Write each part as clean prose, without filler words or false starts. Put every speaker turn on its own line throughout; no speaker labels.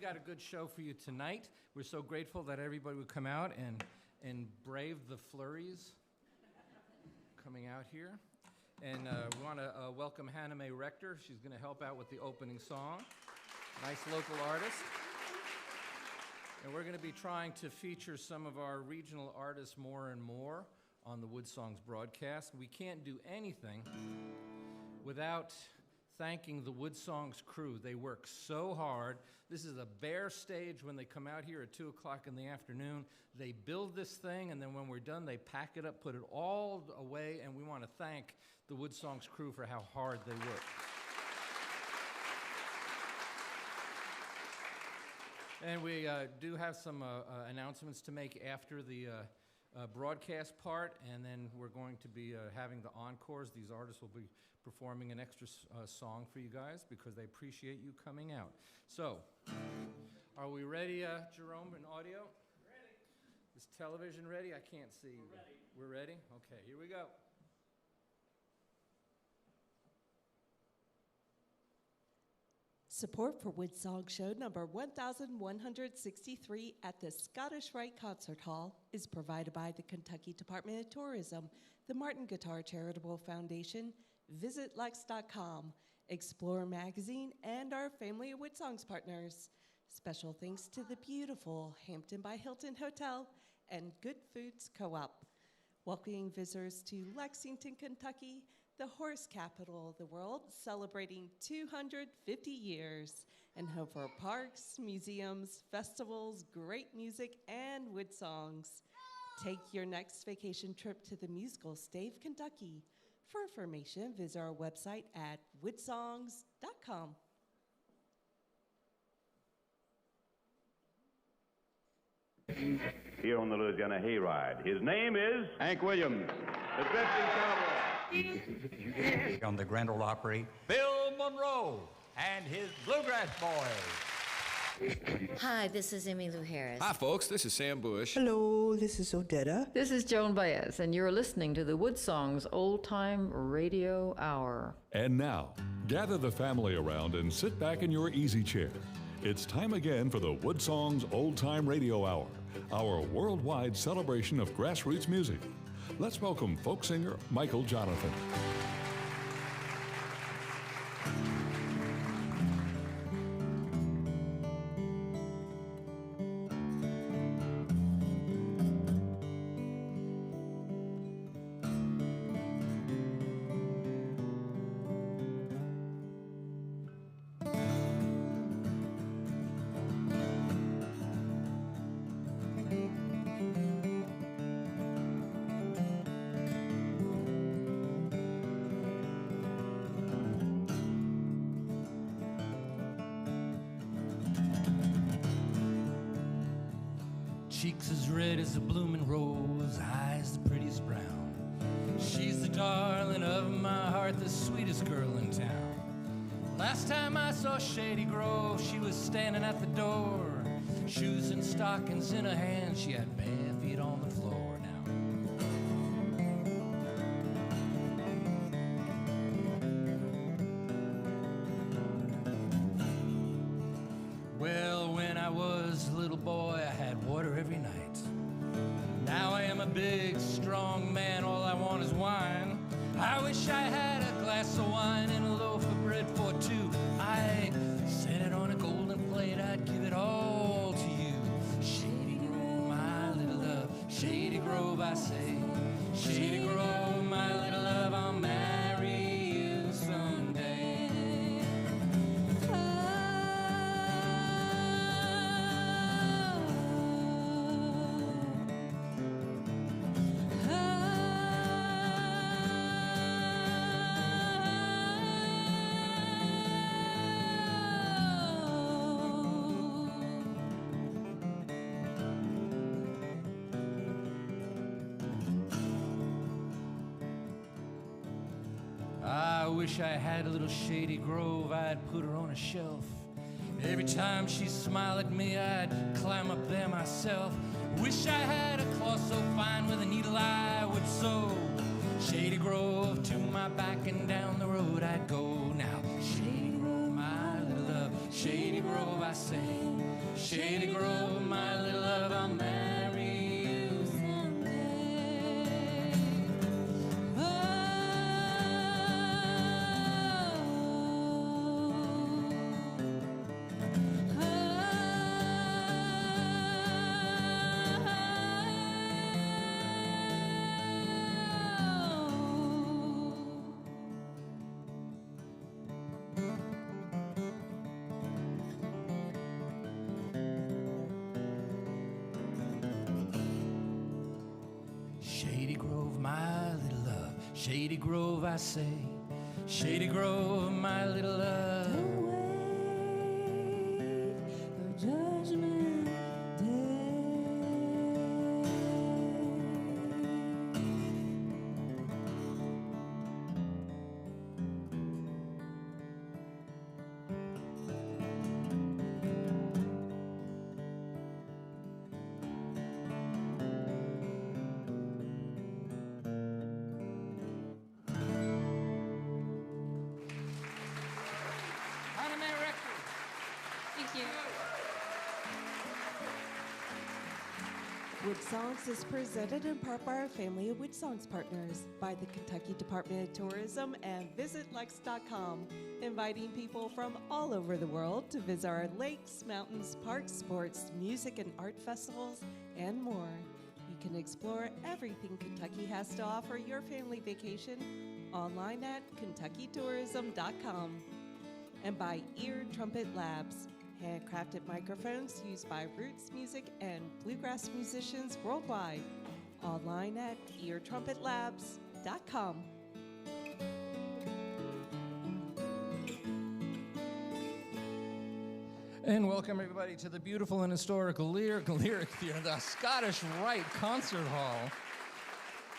got a good show for you tonight. We're so grateful that everybody would come out and brave the flurries coming out here. And we want to welcome Hannah Mae Rector. She's going to help out with the opening song. Nice local artist. And we're going to be trying to feature some of our regional artists more and more on the WoodSongs broadcast. We can't do anything without thanking the WoodSongs crew. They work so hard. This is a bare stage when they come out here at 2 o'clock in the afternoon. They build this thing, and then when we're done, they pack it up, put it all away, and we want to thank the WoodSongs crew for how hard they work. And we do have some announcements to make after the broadcast part, and then we're going to be having the encores. These artists will be performing an extra song for you guys because they appreciate you coming out. So, are we ready, Jerome, in audio?
Ready.
Is television ready? I can't see.
We're ready.
We're ready? Okay, here we go.
Support for WoodSongs Show number 1163 at the Scottish Rite Concert Hall is provided by the Kentucky Department of Tourism, the Martin Guitar Charitable Foundation, VisitLex.com, Explorer Magazine, and our family of WoodSongs partners. Special thanks to the beautiful Hampton by Hilton Hotel and Good Foods Co-op. Welcoming visitors to Lexington, Kentucky, the horse capital of the world, celebrating 250 years, and home for parks, museums, festivals, great music, and wood songs. Take your next vacation trip to the musical state of Kentucky. For information, visit our website at woodsongs.com.
Here on the Louisiana Hayride, his name is Hank Williams, the drifting cowboy.
On the Grand Ole Opry, Bill Monroe and his Bluegrass Boys.
Hi, this is Emmylou Harris.
Hi, folks. This is Sam Bush.
Hello, this is Odetta.
This is Joan Baez, and you're listening to the WoodSongs Old Time Radio Hour.
And now, gather the family around and sit back in your easy chair. It's time again for the WoodSongs Old Time Radio Hour, our worldwide celebration of grassroots music. Let's welcome folk singer Michael Jonathan.
Cheeks as red as a blooming rose, eyes the prettiest brown. She's the darling of my heart, the sweetest girl in town. Last time I saw Shady Grove, she was standing at the door. Shoes and stockings in her hand, she had bare feet on the floor now. Well, when I was a little boy, I had water every night. Now I am a big, strong man, all I want is wine. I wish I had a glass of wine and a loaf of bread for two. I set it on a golden plate, I'd give it all to you. Shady Grove, my little love, Shady Grove, I say. Shady Grove, my little love, I'll marry you someday. I wish I had a little Shady Grove, I'd put her on a shelf. Every time she smiled at me, I'd climb up there myself. Wish I had a claw so fine with a needle I would sew. Shady Grove to my back and down the road I'd go now. Shady Grove, my little love, Shady Grove, I say. Shady Grove, my little love, I'll marry you
someday.
Shady Grove, my little love. Shady Grove, I say. Shady Grove, my little love.
Don't wait for Judgment Day.
Anime Records.
Thank you.
WoodSongs is presented in part by our family of WoodSongs partners, by the Kentucky Department of Tourism and VisitLex.com, inviting people from all over the world to visit our lakes, mountains, parks, sports, music, and art festivals, and more. You can explore everything Kentucky has to offer your family vacation online at KentuckyTourism.com. And by Ear Trumpet Labs, handcrafted microphones used by roots music and bluegrass musicians worldwide. Online at eartrumpetlabs.com.
And welcome everybody to the beautiful and historical Lyric Theatre, the Scottish Rite Concert Hall.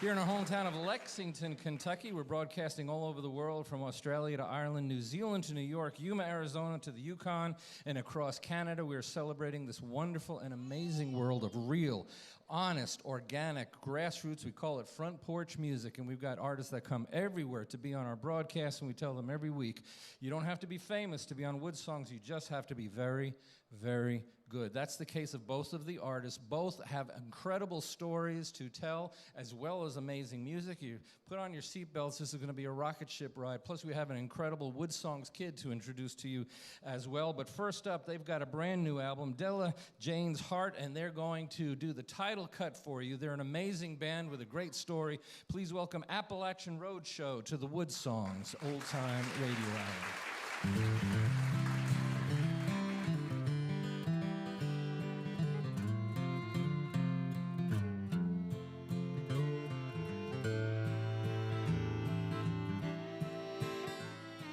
Here in our hometown of Lexington, Kentucky, we're broadcasting all over the world, from Australia to Ireland, New Zealand to New York, Yuma, Arizona to the Yukon, and across Canada. We are celebrating this wonderful and amazing world of real, honest, organic, grassroots. We call it front porch music, and we've got artists that come everywhere to be on our broadcast, and we tell them every week, you don't have to be famous to be on WoodSongs, you just have to be very, very good. That's the case of both of the artists. Both have incredible stories to tell, as well as amazing music. You put on your seatbelts. This is going to be a rocket ship ride. Plus, we have an incredible WoodSongs kid to introduce to you as well. But first up, they've got a brand new album, Della Jane's Heart, and they're going to do the title cut for you. They're an amazing band with a great story. Please welcome Appalachian Roadshow to the WoodSongs Old Time Radio Hour.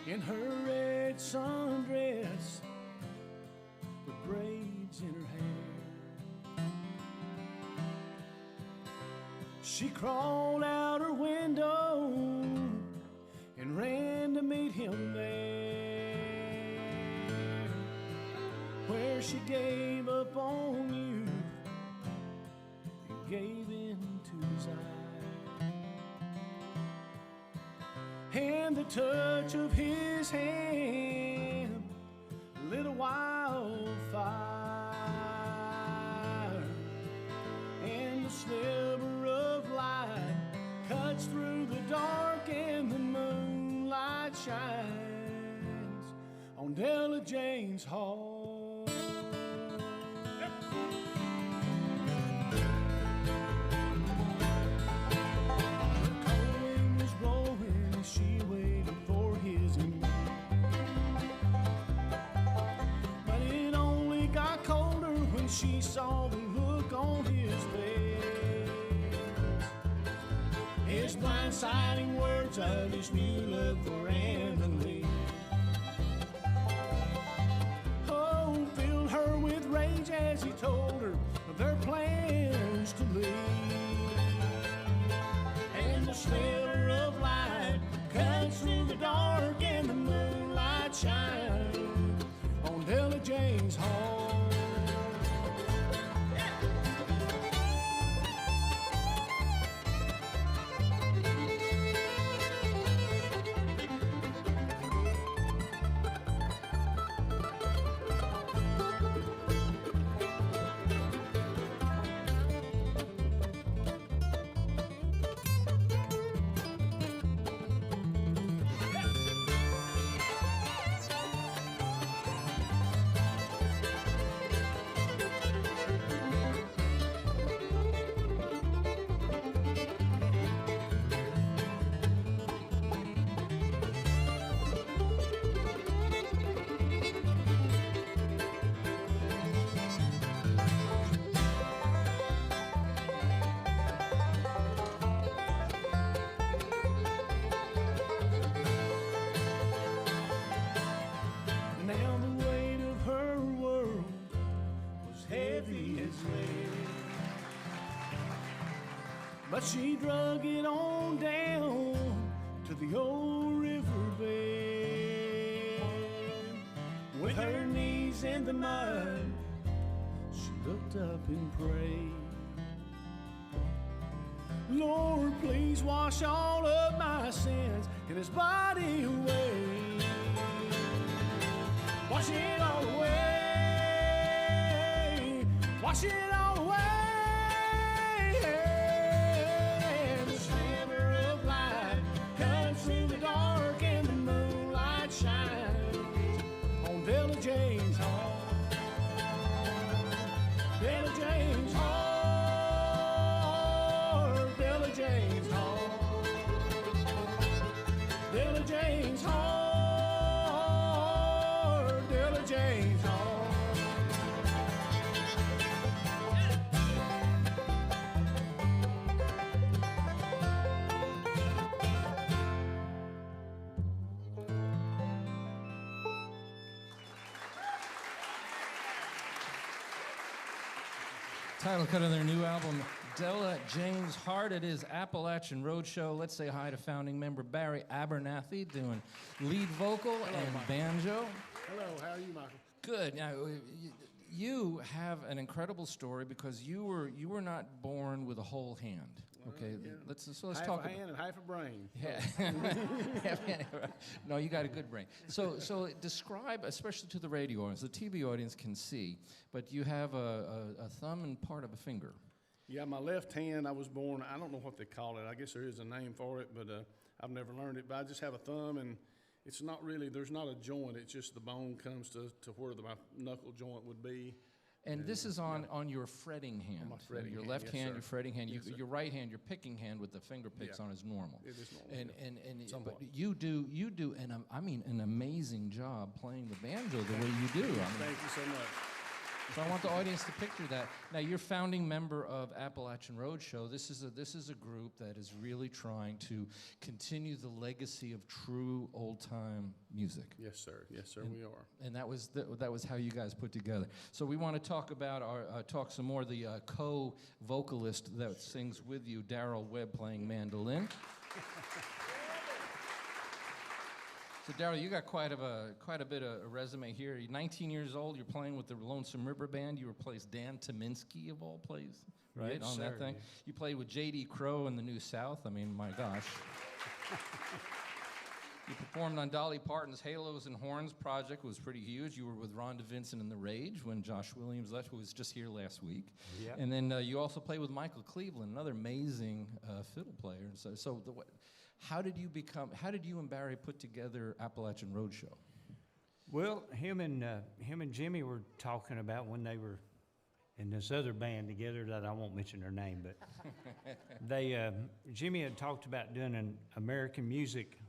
In her red sundress, with braids in her hair, she crawled out her window and ran to meet him there, where she gave up on you and gave in to his eyes. And the touch of his hand lit a wildfire, and the sliver of light cuts through the dark, and the moonlight shines on Della Jane's heart. She waited for his embrace, but it only got colder when she saw the look on his face. His blindsiding words of his new love for Emily, oh, filled her with rage as he told her of their plans to leave. And the sliver of light cuts through the dark, and the moonlight shines on Della Jane's heart. but she drug it on down to the old riverbed. With her knees in the mud, she looked up and prayed, Lord, please wash all of my sins in his body away. Wash it all away. Wash it all away. And the sliver of light comes through the dark and the moonlight shines on Della Jane's heart. Della Jane's heart. Della Jane's heart. Della Jane's heart. Della Jane's heart.
Title cut of their new album, Della Jane's Heart. It is Appalachian Roadshow. Let's say hi to founding member Barry Abernathy doing lead vocal and
Michael.
banjo.
Hello, how are you, Michael?
Good. Now, you have an incredible story because you were not born with a whole hand. Okay,
yeah.
let's
Half
talk
a hand and half a brain.
No, you got a good brain. So describe, especially to the radio audience, the TV audience can see, but you have a thumb and part of a finger.
Yeah, my left hand, I was born, I don't know what they call it. I guess there is a name for it, but I've never learned it. But I just have a thumb, and it's not really, there's not a joint. It's just the bone comes to where my knuckle joint would be.
And this is on your fretting hand.
my fretting
your
hand,
left
yes,
hand,
sir.
your fretting hand.
Yes, sir.
Your right hand, your picking hand with the finger picks
Yeah.
on is normal.
It is normal,
And
yeah.
but
Somewhat.
you do an amazing job playing the banjo the way you do.
Thank you so much.
So I want the audience to picture that. Now, you're founding member of Appalachian Roadshow. This is a group that is really trying to continue the legacy of true old-time music.
Yes, sir. Yes, sir, we are.
And that was how you guys put together. So we want to talk about talk some more. The co-vocalist that sings with you, Darrell Webb, playing mandolin. So Darrell, you got quite a bit of a resume here. You're 19 years old. You're playing with the Lonesome River Band. You replaced Dan Tominski of all places, right?
Yes,
on
sir,
that thing.
yes.
You played with J.D. Crowe in the New South. I mean, my gosh. You performed on Dolly Parton's Halos and Horns project, was pretty huge. You were with Rhonda Vincent in The Rage when Josh Williams left, who was just here last week.
Yep.
And then you also played with Michael Cleveland, another amazing fiddle player. How did you and Barry put together Appalachian Roadshow?
Well, him and Jimmy were talking about when they were in this other band together that I won't mention their name, but Jimmy had talked about doing an American music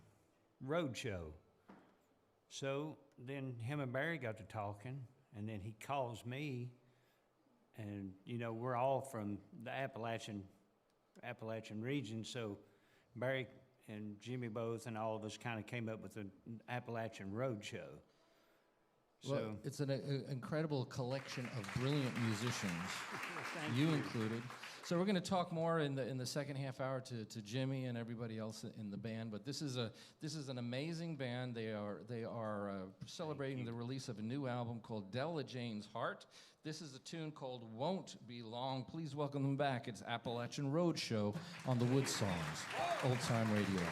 roadshow. So then him and Barry got to talking, and then he calls me, and we're all from the Appalachian region, so Barry and Jimmy both and all of us kind of came up with an Appalachian Roadshow.
Well,
So
it's an incredible collection of brilliant musicians, you included. So we're going to talk more in the second half hour to Jimmy and everybody else in the band. But this is an amazing band. They are celebrating the release of a new album called Della Jane's Heart. This is a tune called Won't Be Long. Please welcome them back. It's Appalachian Roadshow on the WoodSongs Old Time Radio.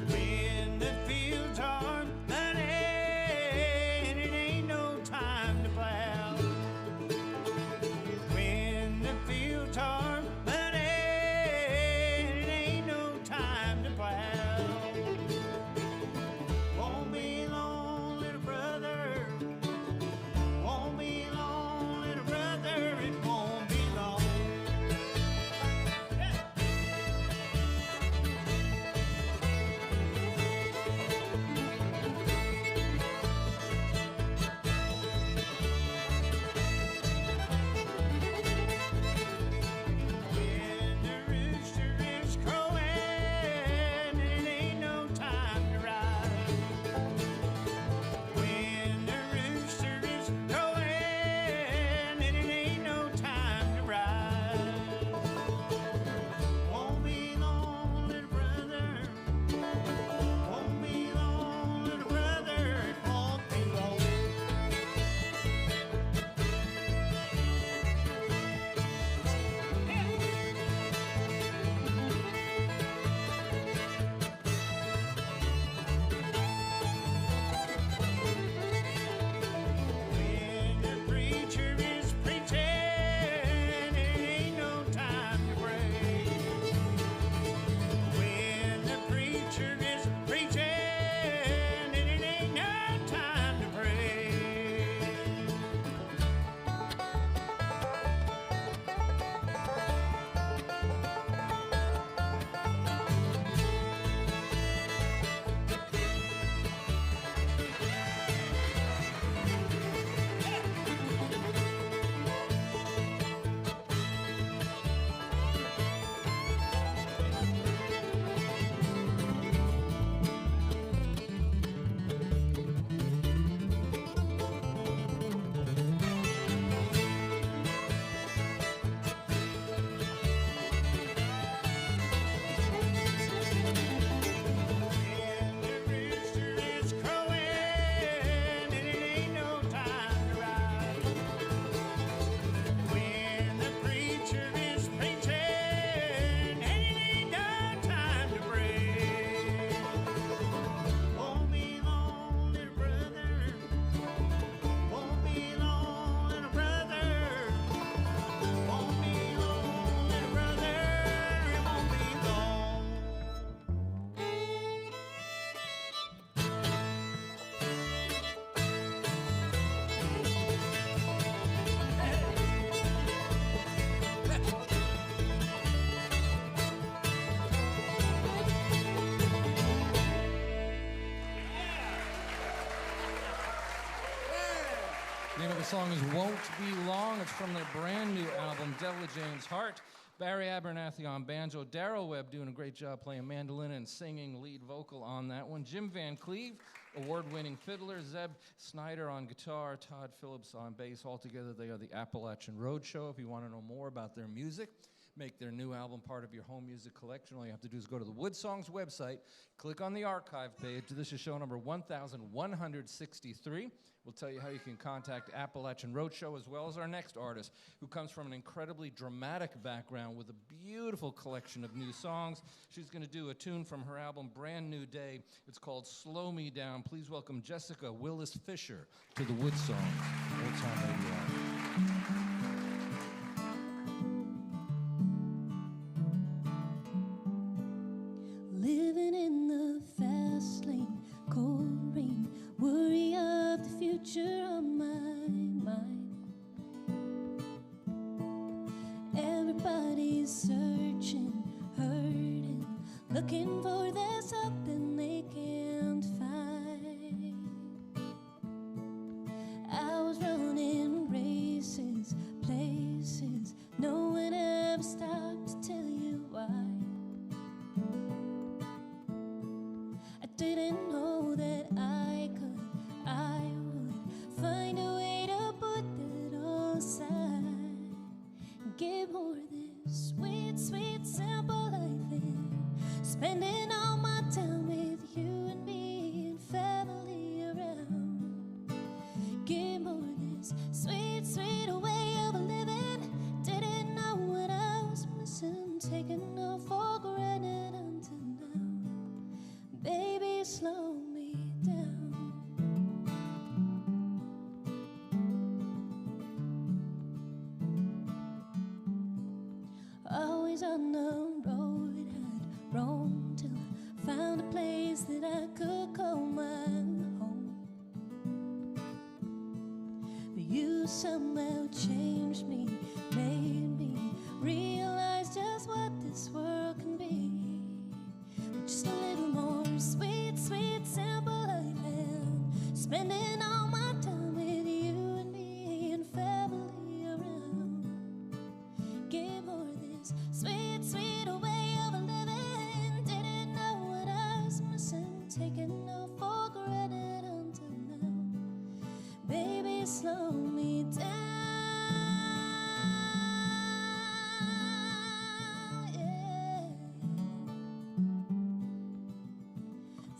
When the fields are money and it ain't no time to plow. When the fields are money
The name of the song is Won't Be Long. It's from their brand new album, Della Jane's Heart. Barry Abernathy on banjo. Darrell Webb doing a great job playing mandolin and singing lead vocal on that one. Jim Van Cleve, award-winning fiddler. Zeb Snyder on guitar. Todd Phillips on bass. Altogether, they are the Appalachian Roadshow. If you want to know more about their music, make their new album part of your home music collection, all you have to do is go to the WoodSongs website, click on the archive page. This is show number 1163. We'll tell you how you can contact Appalachian Roadshow, as well as our next artist, who comes from an incredibly dramatic background with a beautiful collection of new songs. She's going to do a tune from her album, Brand New Day. It's called Slow Me Down. Please welcome Jessica Willis Fischer to the WoodSongs Old Time Radio Hour.
Living in the fast lane, cold rain, worry of the future on my mind. Everybody's searching, hurting, looking for their something they can't find. I was running races, places, no one ever stopped to tell you why. I didn't know that I would find a way to put that all aside. Give more of this sweet, sweet, simple life in spending all my time with you and me and family around. Give more of this sweet, sweet way of living. Didn't know what I was missing, taking all for granted until now. Baby, slow me down. Always on the road, I'd roam till I found a place that I could call my home. But you somehow changed me, made me realize just what this world can be. Just a little more sweet, sweet, simple life and spending all my time with you and me and family around. Give more of this sweet, sweet way of living. Didn't know what I was missing, taking all for granted until now. Baby, slow me down.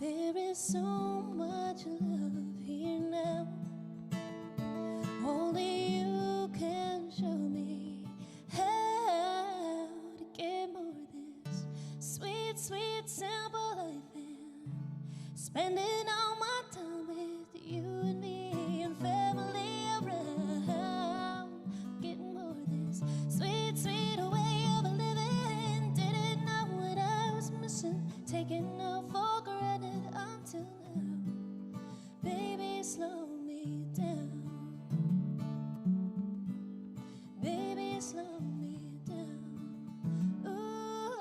There is so much love here now. Only you can show me how to get more of this sweet, sweet, simple life and spending all my time with you and me and family around. Getting more of this sweet, sweet way of living. Didn't know what I was missing, taking all for granted until now. Baby, slow me down. Baby, slow me down. Ooh.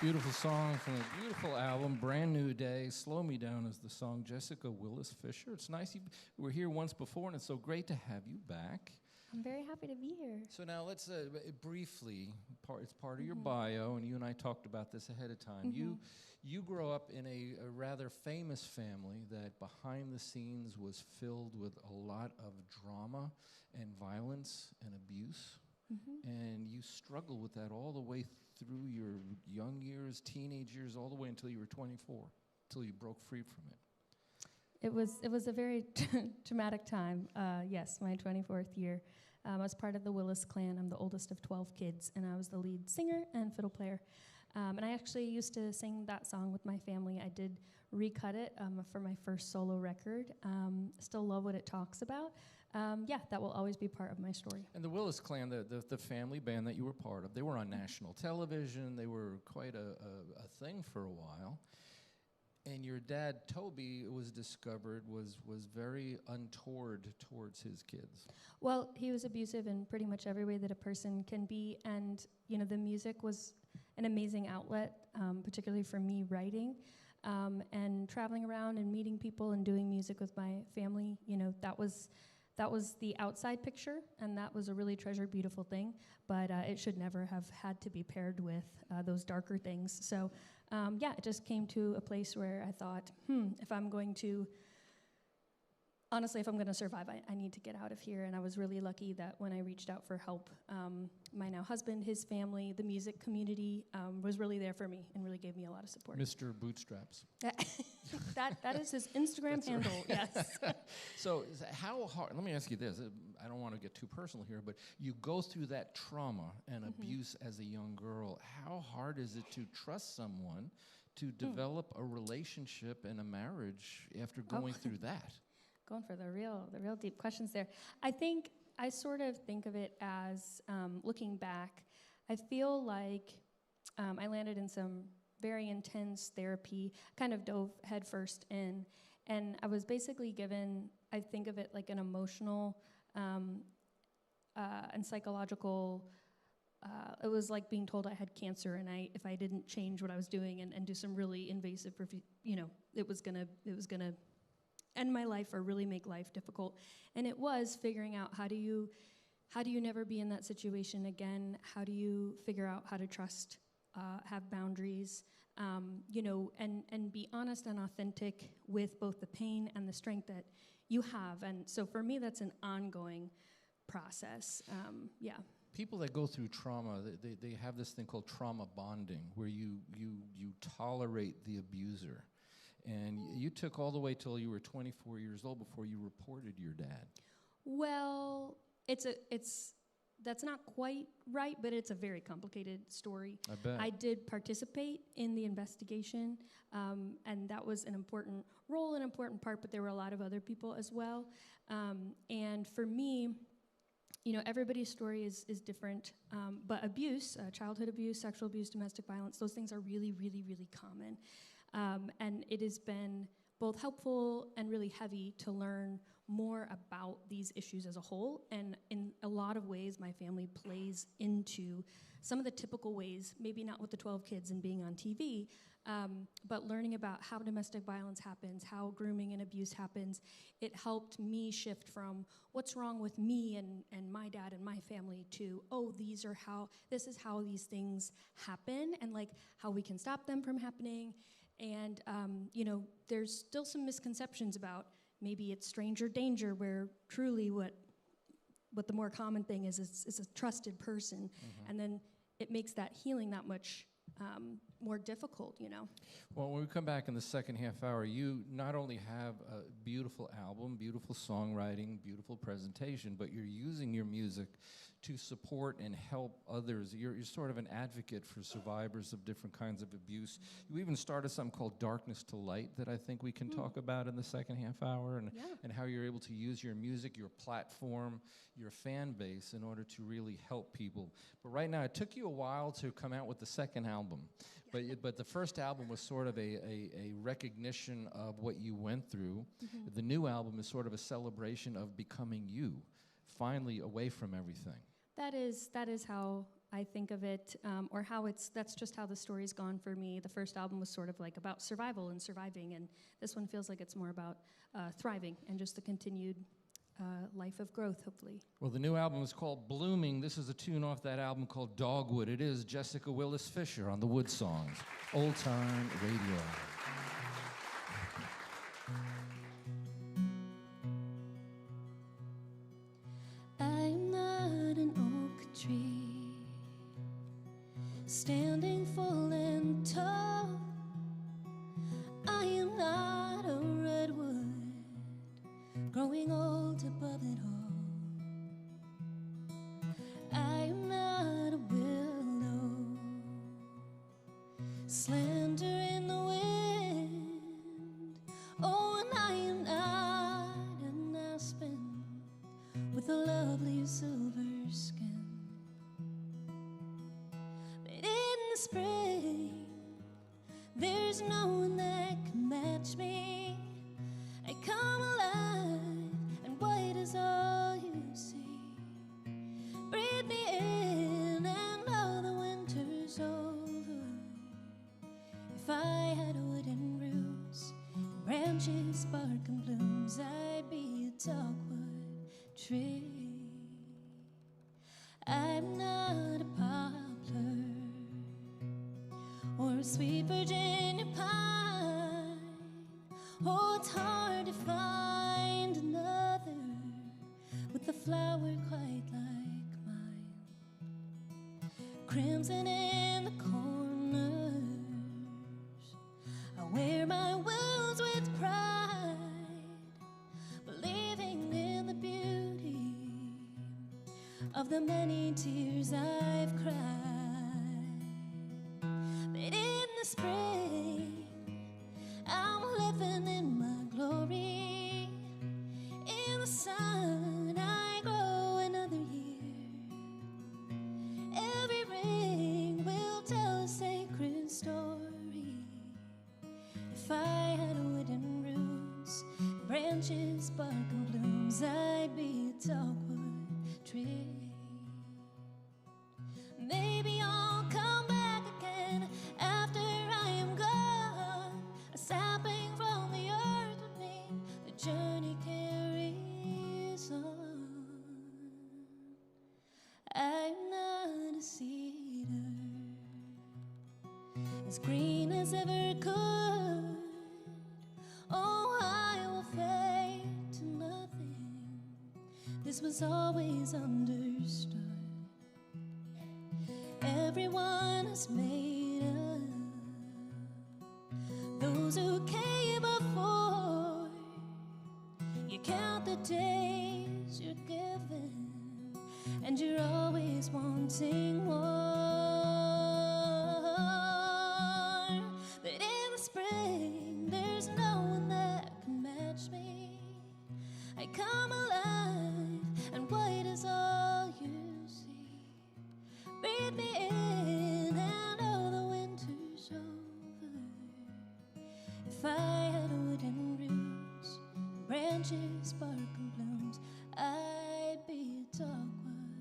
Beautiful song from a beautiful album, Brand New Day. Slow Me Down is the song. Jessica Willis Fischer. It's nice you were here once before, and it's so great to have you back.
I'm very happy to be here.
So now let's briefly, it's part of your bio, and you and I talked about this ahead of time. You grow up in a rather famous family that behind the scenes was filled with a lot of drama and violence and abuse. And you struggled with that all the way through your young years, teenage years, all the way until you were 24, until you broke free from it.
It was a very traumatic time. Yes, my 24th year. I was part of the Willis clan. I'm the oldest of 12 kids, and I was the lead singer and fiddle player. And I actually used to sing that song with my family. I did recut it for my first solo record. Still love what it talks about. Yeah, that will always be part of my story.
And the Willis clan, the family band that you were part of, they were on national television. They were quite a thing for a while. And your dad, Toby, it was discovered, was very untoward towards his kids.
Well, he was abusive in pretty much every way that a person can be, and the music was an amazing outlet, particularly for me writing, and traveling around and meeting people and doing music with my family. That was the outside picture, and that was a really treasured, beautiful thing. But it should never have had to be paired with those darker things. So. It just came to a place where I thought, if I'm going to survive, I need to get out of here. And I was really lucky that when I reached out for help, my now husband, his family, the music community was really there for me and really gave me a lot of support.
Mr. Bootstraps.
That is his Instagram handle, right. Yes.
So how hard, let me ask you this, I don't want to get too personal here, but you go through that trauma and abuse as a young girl. How hard is it to trust someone to develop a relationship and a marriage after going through that?
Going for the real deep questions there. I sort of think of it as, looking back, I feel like I landed in some very intense therapy, kind of dove headfirst in, and I was basically given, I think of it like an emotional and psychological, it was like being told I had cancer, and if I didn't change what I was doing and do some really invasive, it was gonna end my life or really make life difficult. And it was figuring out how do you never be in that situation again? How do you figure out how to trust, have boundaries, and be honest and authentic with both the pain and the strength that you have. And so for me, that's an ongoing process.
People that go through trauma, they have this thing called trauma bonding, where you tolerate the abuser. And you took all the way till you were 24 years old before you reported your dad.
Well, that's not quite right, but it's a very complicated story.
I bet.
I did participate in the investigation, and that was an important role, an important part, but there were a lot of other people as well. And for me, everybody's story is different, but abuse, childhood abuse, sexual abuse, domestic violence, those things are really, really, really common. And it has been both helpful and really heavy to learn more about these issues as a whole. And in a lot of ways, my family plays into some of the typical ways, maybe not with the 12 kids and being on TV, but learning about how domestic violence happens, how grooming and abuse happens. It helped me shift from what's wrong with me and my dad and my family to, this is how these things happen, and like how we can stop them from happening. And, there's still some misconceptions about maybe it's stranger danger, where truly what the more common thing is a trusted person. And then it makes that healing that much more difficult,
Well, when we come back in the second half hour, you not only have a beautiful album, beautiful songwriting, beautiful presentation, but you're using your music to support and help others. You're sort of an advocate for survivors of different kinds of abuse. You even started something called Darkness to Light that I think we can talk about in the second half hour, and how you're able to use your music, your platform, your fan base in order to really help people. But right now, it took you a while to come out with the second album. But the first album was sort of a recognition of what you went through. The new album is sort of a celebration of becoming you, finally away from everything.
That is how I think of it, or that's just how the story's gone for me. The first album was sort of like about survival and surviving, and this one feels like it's more about thriving and just the continued life of growth, hopefully.
Well, the new album is called Blooming. This is a tune off that album called Dogwood. It is Jessica Willis Fischer on the WoodSongs Old Time Radio.
I'm not an oak tree, standing full and tall. I am not a redwood, growing old above it all. I'm not a willow, slender in the wind. Oh, and I am not an aspen with a lovely silver skin. But in the spring, There's no one that can match me. I come alive, and white is all you see. Breathe me in, and all the winter's over. If I had wooden roots, branches, bark, and blooms, I'd be a dogwood tree. I'm not a poplar or a sweet Virginia pine. Oh, it's hard to find another with a flower quite like mine. Crimson in the corners, I wear my wounds with pride, believing in the beauty of the many tears I've cried. But in the spring, I'm living in my glory. In the sun, I grow another year. Every ring will tell a sacred story. If I had wooden roots, branches, bark, and blooms, I'd be a dogwood tree. Maybe I'll come back again after I am gone, a sapling from the earth with me, the journey carries on. I'm not a cedar, as green as ever could. Oh, I will fade to nothing. This was always understood. Everyone is made up. Those who came before, you count the days you're given, and you're always wanting more. But in the spring, there's no one that can match me. I come alive, and white is all you see. Breathe me in, and all the winter's over. If I had wooden roots, branches, bark, and blooms, I'd be a dogwood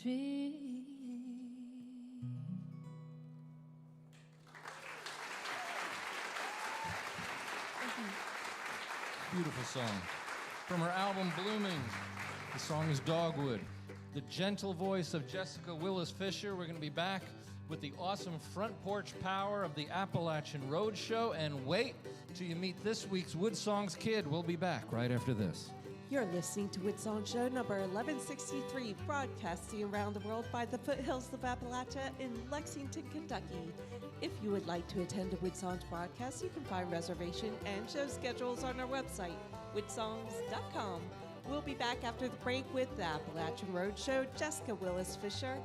tree.
Beautiful song. From her album Blooming, the song is Dogwood. The gentle voice of Jessica Willis Fischer. We're going to be back with the awesome front porch power of the Appalachian Roadshow. And wait till you meet this week's WoodSongs kid. We'll be back right after this.
You're listening to WoodSongs Show number 1163, broadcasting around the world by the foothills of Appalachia in Lexington, Kentucky. If you would like to attend a WoodSongs broadcast, you can find reservation and show schedules on our website, woodsongs.com. We'll be back after the break with the Appalachian Roadshow, Jessica Willis Fischer,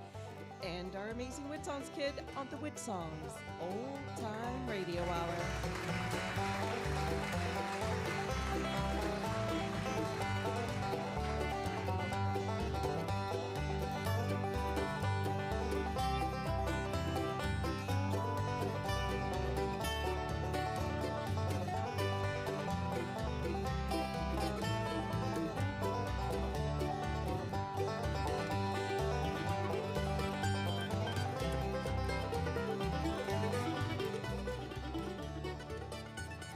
and our amazing WoodSongs kid on the WoodSongs Old Time Radio Hour.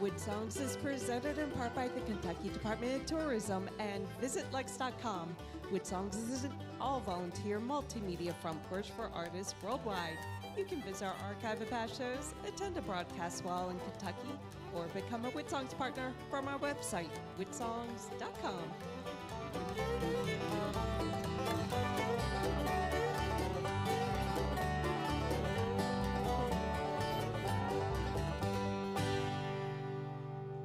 WoodSongs is presented in part by the Kentucky Department of Tourism and VisitLex.com. WoodSongs is an all-volunteer multimedia front porch for artists worldwide. You can visit our archive of past shows, attend a broadcast while in Kentucky, or become a WoodSongs partner from our website, woodsongs.com.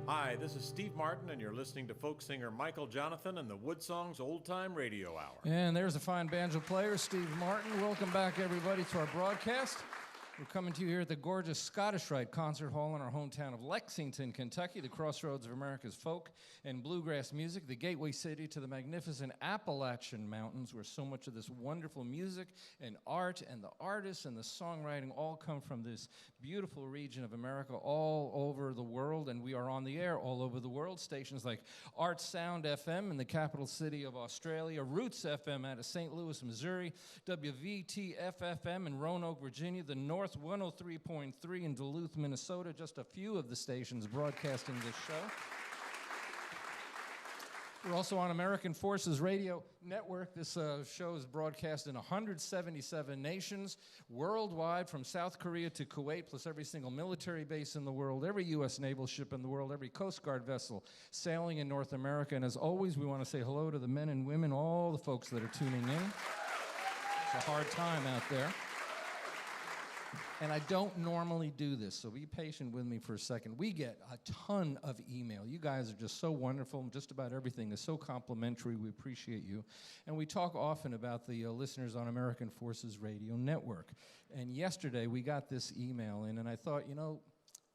Hi, this is Steve Martin, and you're listening to folk singer Michael Jonathan and the WoodSongs Old Time Radio Hour.
And there's a fine banjo player, Steve Martin. Welcome back, everybody, to our broadcast. We're coming to you here at the gorgeous Scottish Rite Concert Hall in our hometown of Lexington, Kentucky, the crossroads of America's folk and bluegrass music, the gateway city to the magnificent Appalachian Mountains, where so much of this wonderful music and art and the artists and the songwriting all come from this beautiful region of America all over the world, and we are on the air all over the world. Stations like Art Sound FM in the capital city of Australia, Roots FM out of St. Louis, Missouri, WVTF FM in Roanoke, Virginia, the North 103.3 in Duluth, Minnesota, just a few of the stations broadcasting this show. We're also on American Forces Radio Network. This show is broadcast in 177 nations worldwide, from South Korea to Kuwait, plus every single military base in the world, every U.S. naval ship in the world, every Coast Guard vessel sailing in North America. And as always, we want to say hello to the men and women, all the folks that are tuning in. It's a hard time out there. And I don't normally do this, so be patient with me for a second. We get a ton of email. You guys are just so wonderful, and just about everything is so complimentary. We appreciate you. And we talk often about the listeners on American Forces Radio Network. And yesterday we got this email in, and I thought, you know,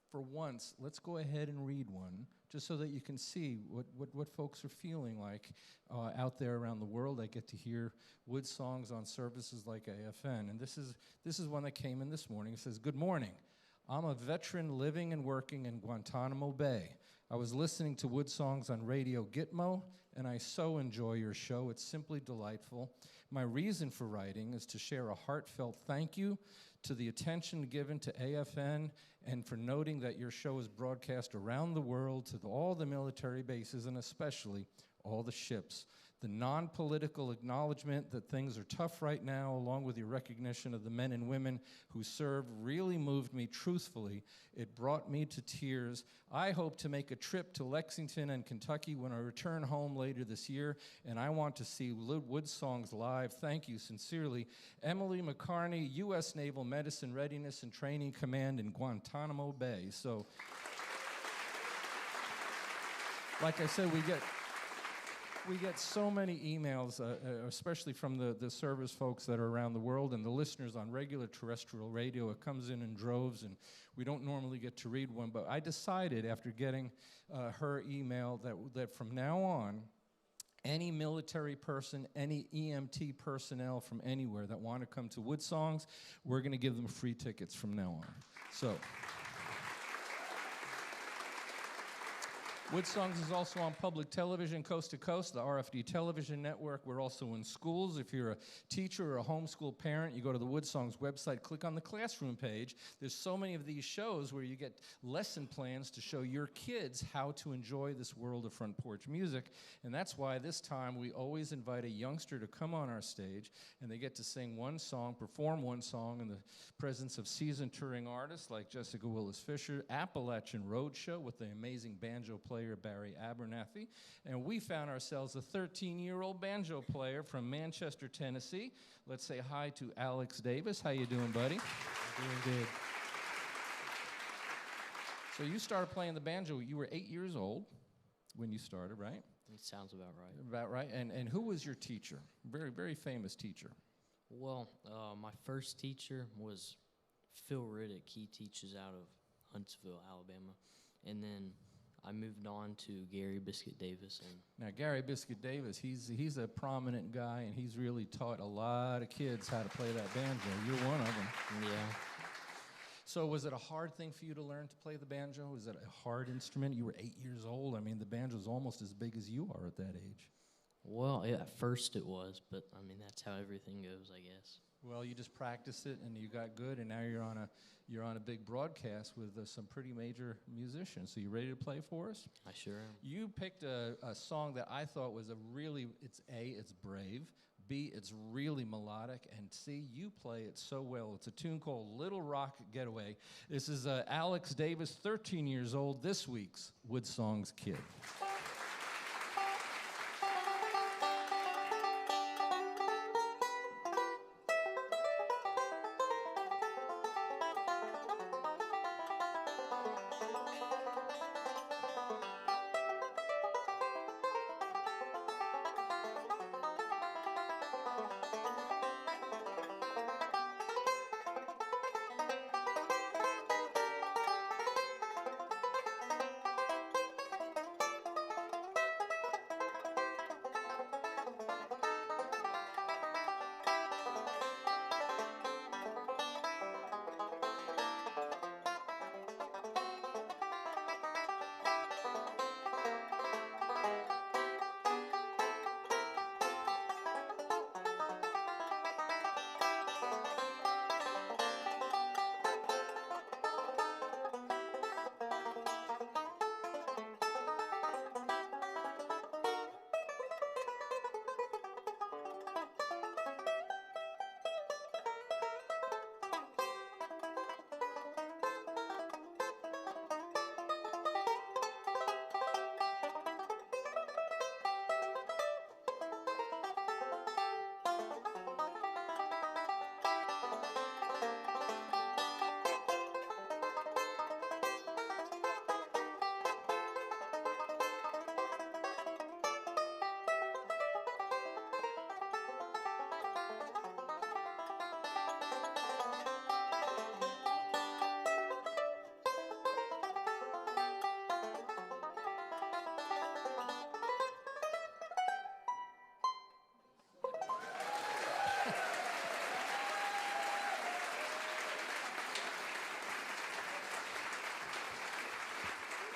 for once, let's go ahead and read one, just so that you can see what folks are feeling like out there around the world. I get to hear Wood songs on services like AFN. And this is one that came in this morning. It says, "Good morning. I'm a veteran living and working in Guantanamo Bay. I was listening to Wood songs on Radio Gitmo, and I so enjoy your show. It's simply delightful. My reason for writing is to share a heartfelt thank you to the attention given to AFN and for noting that your show is broadcast around the world to all the military bases and especially all the ships. The non-political acknowledgement that things are tough right now, along with your recognition of the men and women who serve, really moved me truthfully. It brought me to tears. I hope to make a trip to Lexington and Kentucky when I return home later this year, and I want to see Wood Songs live. Thank you sincerely. Emily McCarney, U.S. Naval Medicine Readiness and Training Command in Guantanamo Bay." So, like I said, we get so many emails, especially from the service folks that are around the world and the listeners on regular terrestrial radio. It comes in droves, and we don't normally get to read one. But I decided after getting her email that from now on, any military person, any EMT personnel from anywhere that want to come to Wood Songs, we're going to give them free tickets from now on. So. Wood Songs is also on public television, coast to coast, the RFD television network. We're also in schools. If you're a teacher or a homeschool parent, you go to the Wood Songs website, click on the classroom page. There's so many of these shows where you get lesson plans to show your kids how to enjoy this world of front porch music. And that's why this time we always invite a youngster to come on our stage, and they get to sing one song, perform one song in the presence of seasoned touring artists like Jessica Willis Fischer, Appalachian Roadshow with the amazing banjo player Barry Abernathy, and we found ourselves a 13-year-old banjo player from Manchester, Tennessee. Let's say hi to Alex Davis. How you doing, buddy?
Doing good.
So you started playing the banjo. You were 8 years old when you started, right?
It sounds about right.
About right. And who was your teacher? Very, very famous teacher.
Well, my first teacher was Phil Riddick. He teaches out of Huntsville, Alabama. And then I moved on to Gary Biscuit Davis. And
now, Gary Biscuit Davis, he's a prominent guy, and he's really taught a lot of kids how to play that banjo. You're one of them.
Yeah.
So was it a hard thing for you to learn to play the banjo? Was it a hard instrument? You were 8 years old. I mean, the banjo's almost as big as you are at that age.
Well, yeah, at first it was, but, I mean, that's how everything goes, I guess.
Well, you just practiced it, and you got good, and now you're on a big broadcast with some pretty major musicians. So you ready to play for us?
I sure am.
You picked a song that I thought was it's brave, B, it's really melodic, and C, you play it so well. It's a tune called Little Rock Getaway. This is Alex Davis, 13 years old, this week's Wood Songs Kid.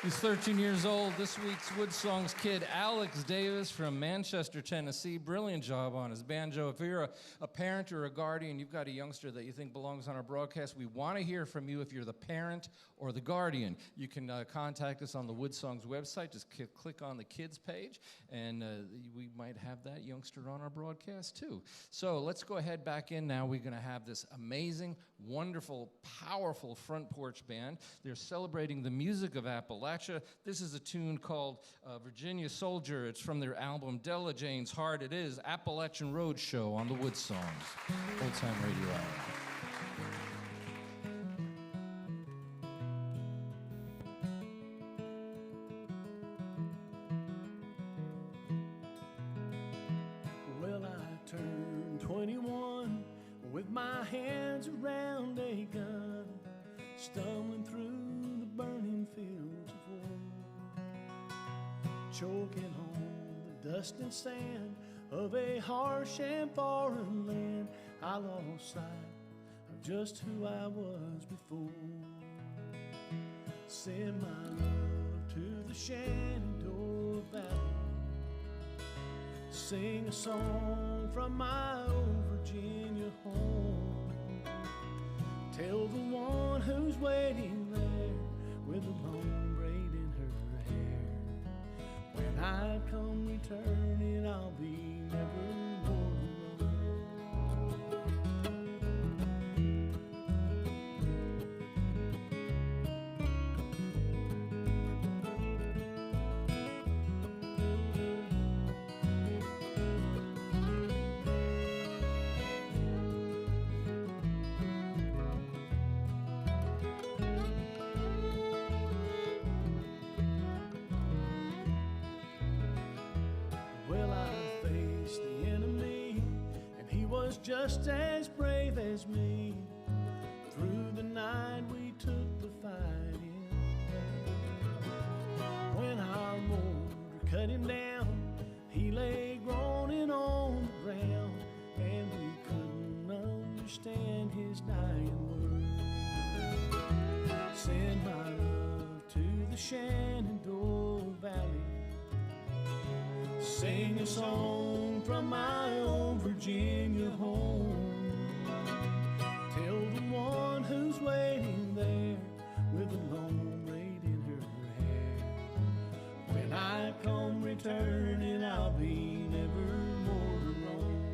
He's 13 years old. This week's WoodSongs kid, Alex Davis from Manchester, Tennessee. Brilliant job on his banjo. If you're a parent or a guardian, you've got a youngster that you think belongs on our broadcast, we want to hear from you if you're the parent or the guardian. You can contact us on the WoodSongs website. Just click on the kids page, and we might have that youngster on our broadcast too. So let's go ahead back in now. We're going to have this amazing, wonderful, powerful front porch band. They're celebrating the music of Appalachia. This is a tune called Virginia Soldier. It's from their album Della Jane's Heart. It is Appalachian Roadshow on the WoodSongs Old Time Radio Hour.
Well, I turned 21 with my hands around a gun, stumbling through the burning fields of war, choking on the dust and sand of a harsh and foreign land. I lost sight of just who I was before. Send my love to the Shenandoah Valley, sing a song from my old Virginia home. Tell the one who's waiting there with a long braid in her hair, when I come returning, I'll be never more just as brave as me. Through the night we took the fight in. When our mortar cut him down, he lay groaning on the ground, and we couldn't understand his dying words. Send my love to the Shenandoah Valley, sing a song from my old Virginia home. Tell the one who's waiting there with a long braid in her hair, when I come returning, I'll be never more alone.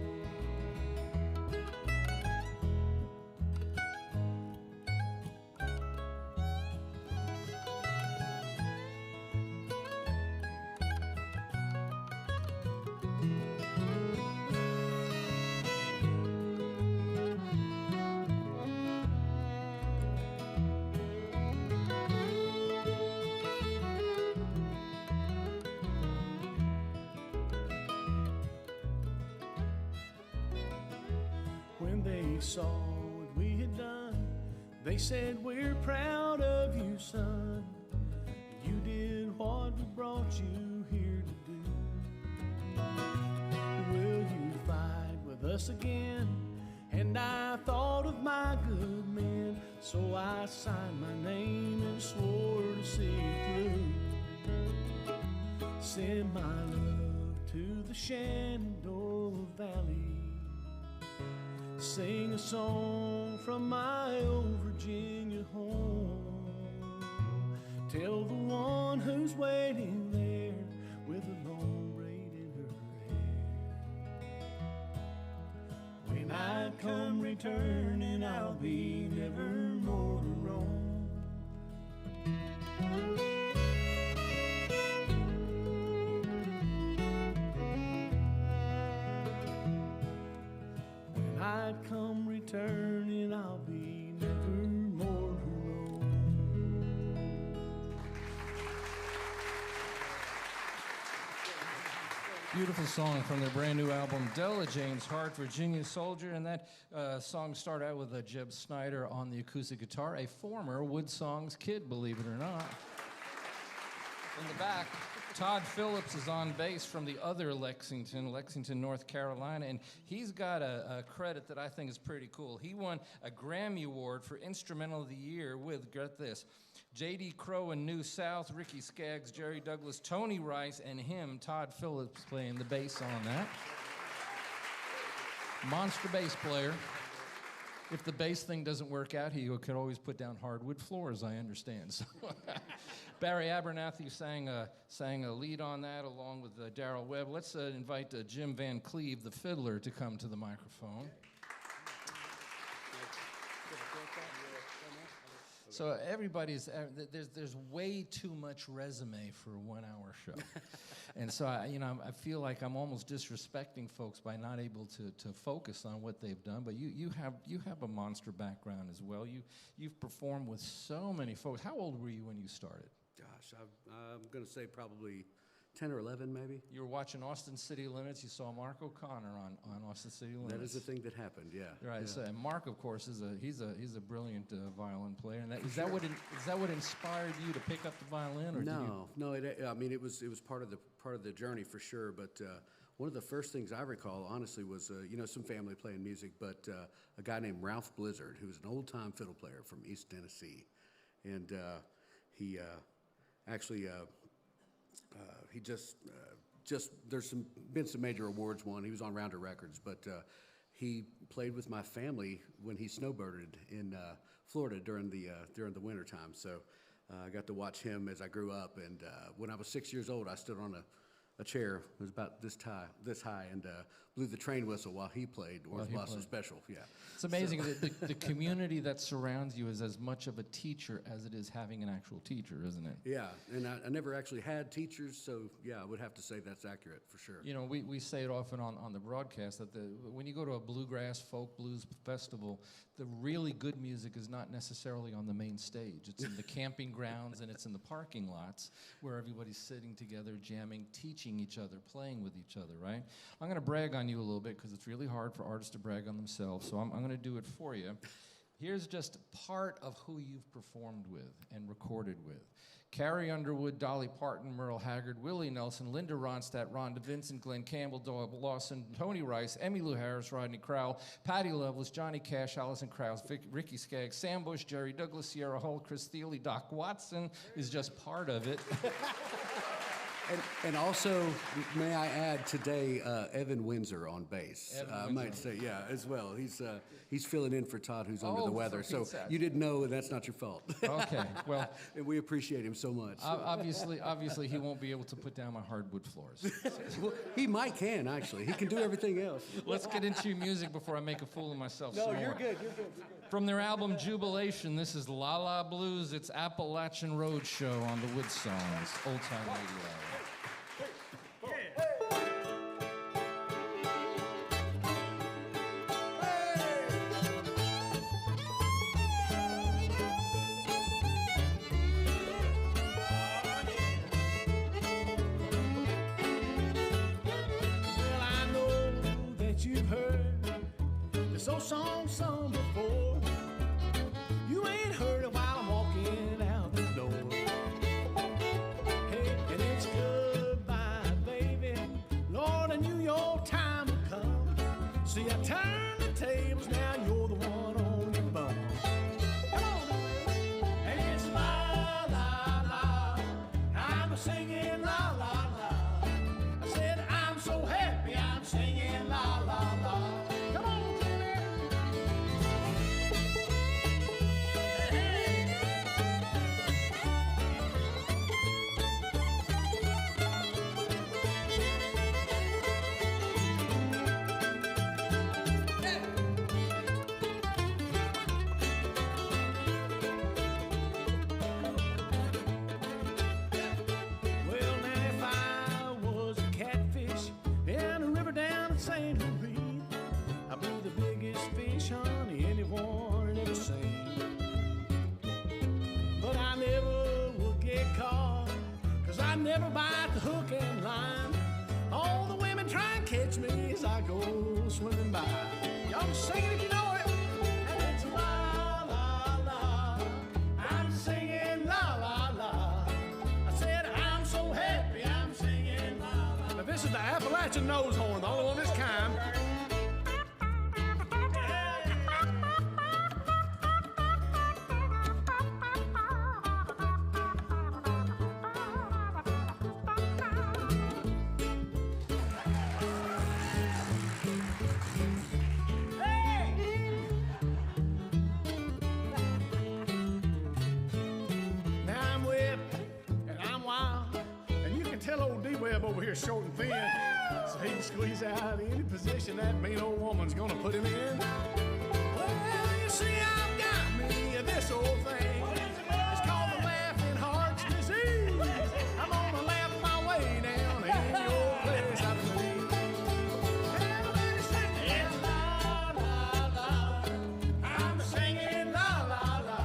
When they saw what we had done, they said, "We're proud of you, son. You did what we brought you here to do. Will you fight with us again?" And I thought of my good men, so I signed my name and swore to see it through. Send my love to the Shenandoah Valley, sing a song from my old Virginia home. Tell the one who's waiting there with a long braid in her hair, when I come returning, I'll be never more to roam. I come returning, I'll be never more alone.
Beautiful song from their brand new album, Della Jane's Heart, Virginia Soldier. And that song started out with Jeb Snyder on the acoustic guitar, a former WoodSongs kid, believe it or not. In the back, Todd Phillips is on bass from the other Lexington, North Carolina, and he's got a credit that I think is pretty cool. He won a Grammy Award for Instrumental of the Year with, get this, J.D. Crowe and New South, Ricky Skaggs, Jerry Douglas, Tony Rice, and him, Todd Phillips, playing the bass on that. Monster bass player. If the bass thing doesn't work out, he could always put down hardwood floors, I understand. So Barry Abernathy sang a lead on that along with Darrell Webb. Let's invite Jim Van Cleve, the fiddler, to come to the microphone. So everybody's, there's way too much resume for a 1 hour show. And so I feel like I'm almost disrespecting folks by not able to focus on what they've done. But you have a monster background as well. You've performed with so many folks. How old were you when you started?
Gosh, I'm going to say probably 10 or 11 maybe.
You were watching Austin City Limits. You saw Mark O'Connor on Austin City Limits.
That is the thing that happened, yeah.
Right.
Yeah.
So, and Mark, of course, he's a brilliant violin player. And is that what inspired you to pick up the violin? Or
No. It was part of the journey for sure. But one of the first things I recall, honestly, was some family playing music, but a guy named Ralph Blizzard, who was an old-time fiddle player from East Tennessee, and he actually. He just there's been some major awards won. He was on Rounder Records, but he played with my family when he snowbirded in Florida during the winter time. So I got to watch him as I grew up. And when I was 6 years old, I stood on a chair. It was about this high, and blew the train whistle while he played Orange Blossom Special. Yeah,
it's amazing that the community that surrounds you is as much of a teacher as it is having an actual teacher, isn't it?
Yeah, and I never actually had teachers, so yeah, I would have to say that's accurate for sure.
You know, we say it often on the broadcast that when you go to a bluegrass folk blues festival, the really good music is not necessarily on the main stage. It's in the camping grounds and it's in the parking lots where everybody's sitting together, jamming, teaching each other, playing with each other, right? I'm going to brag on you a little bit because it's really hard for artists to brag on themselves, so I'm going to do it for you. Here's just part of who you've performed with and recorded with. Carrie Underwood, Dolly Parton, Merle Haggard, Willie Nelson, Linda Ronstadt, Rhonda Vincent, Glenn Campbell, Doyle Lawson, Tony Rice, Emmylou Harris, Rodney Crowell, Patti Loveless, Johnny Cash, Alison Krauss, Ricky Skaggs, Sam Bush, Jerry Douglas, Sierra Hull, Chris Thiele, Doc Watson is just part of it.
And also, may I add today, Evan Windsor on bass. I might say, yeah, as well. He's filling in for Todd, who's under the weather. So you didn't know, and that's not your fault.
Okay, well,
and we appreciate him so much.
Obviously, he won't be able to put down my hardwood floors.
Well, he can actually. He can do everything else.
Let's get into your music before I make a fool of myself.
No,
some
you're
more.
good. You're good.
From their album Jubilation, this is La La Blues. It's Appalachian Roadshow on the WoodSongs Old Time Radio Hour.
You've heard this old song sung before. You ain't heard it while I'm walking out the door. Hey, and it's goodbye, baby. Lord, I knew your time would come. See, I turned the tables, now you're the one on the bum. Come on, and it's la la la. I'm singing la la la. I said I'm so happy, I'm singing la la. Never bite the hook and line. All the women try and catch me as I go swimming by. Y'all just sing it if you know it. And it's la la la. I'm singing la la la. I said I'm so happy, I'm
It's a nose horn, the only one of its kind. Over here short and thin, so he can squeeze out any position that mean old woman's gonna put him in. Well, you see, I've got me this old thing. It's called the laughing heart's disease. I'm gonna laugh my way down any old place I please. Everybody singing la la la. I'm singing la la la.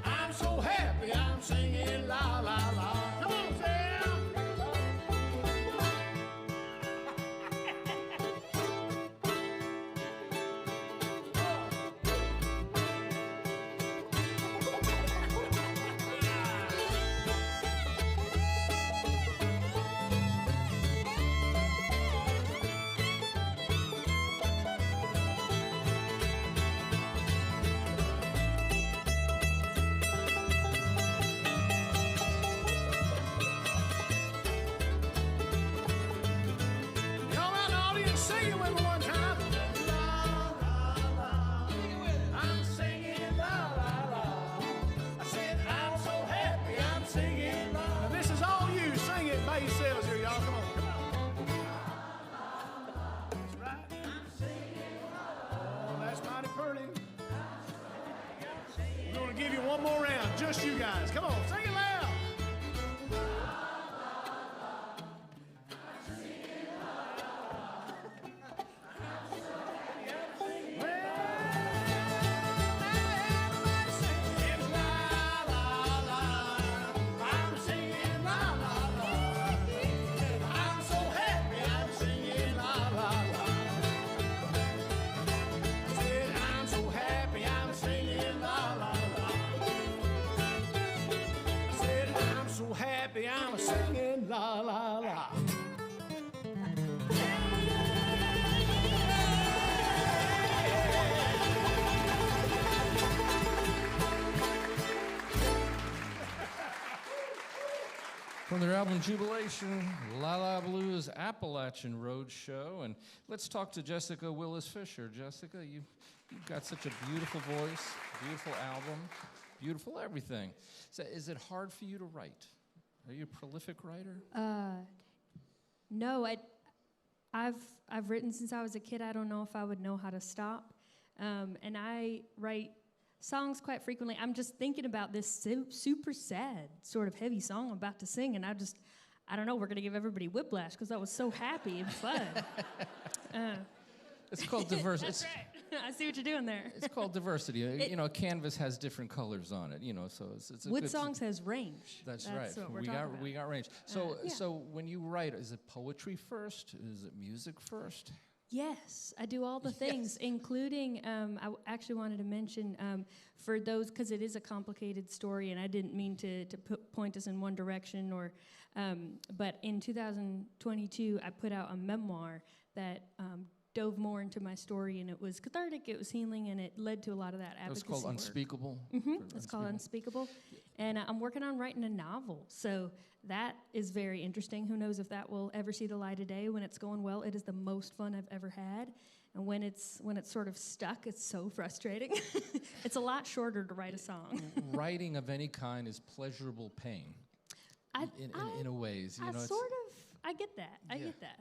I'm so happy I'm singing la la la. Come on, Sam. Just you guys. Come on, sing it loud. I'm singing la la la.
From their album Jubilation, La La Blues, Appalachian Roadshow. And let's talk to Jessica Willis Fischer. Jessica, you've got such a beautiful voice, beautiful album, beautiful everything. So is it hard for you to write? Are you a prolific writer?
No, I've written since I was a kid. I don't know if I would know how to stop. And I write songs quite frequently. I'm just thinking about this super sad, sort of heavy song I'm about to sing, and I don't know, we're going to give everybody whiplash because I was so happy and fun.
It's called diversity.
That's right. I see what you're doing there.
It's called diversity. You know, a canvas has different colors on it. You know, so it's a
WoodSongs has range.
That's right.
What we're talking about.
We got range. So
yeah.
So when you write, is it poetry first? Is it music first?
Yes, I do all the things, including, I actually wanted to mention, for those, because it is a complicated story, and I didn't mean to point us in one direction, but in 2022, I put out a memoir that dove more into my story, and it was cathartic, it was healing, and it led to a lot of that advocacy.
It's called
work.
Unspeakable?
It's called Unspeakable. And I'm working on writing a novel, so that is very interesting. Who knows if that will ever see the light of day. When it's going well, it is the most fun I've ever had. And when it's sort of stuck, it's so frustrating. It's a lot shorter to write a song.
Writing of any kind is pleasurable pain. In a ways, you know.
I get that. I get that.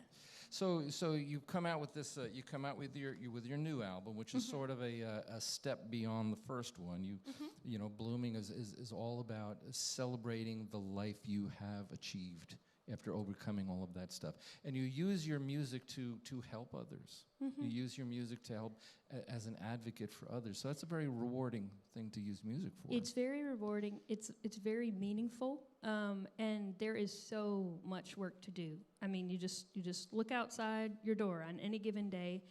So you come out with this. You come out with your new album, which is sort of a step beyond the first one. You know, Blooming is all about celebrating the life you have achieved after overcoming all of that stuff. And you use your music to help others. You use your music to help as an advocate for others. So that's a very rewarding thing to use music for.
It's very rewarding. It's very meaningful. And there is so much work to do. I mean, you just look outside your door on any given day,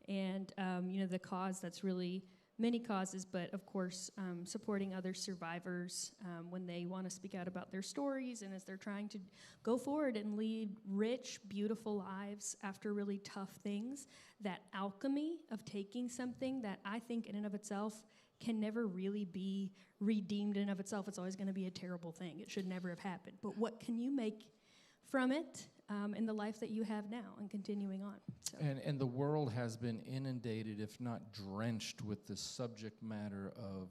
and you know, the cause that's really many causes, but of course, supporting other survivors when they want to speak out about their stories and as they're trying to go forward and lead rich, beautiful lives after really tough things. That alchemy of taking something that I think in and of itself can never really be redeemed in and of itself. It's always going to be a terrible thing. It should never have happened. But what can you make from it in the life that you have now and continuing on? So.
And the world has been inundated, if not drenched, with the subject matter of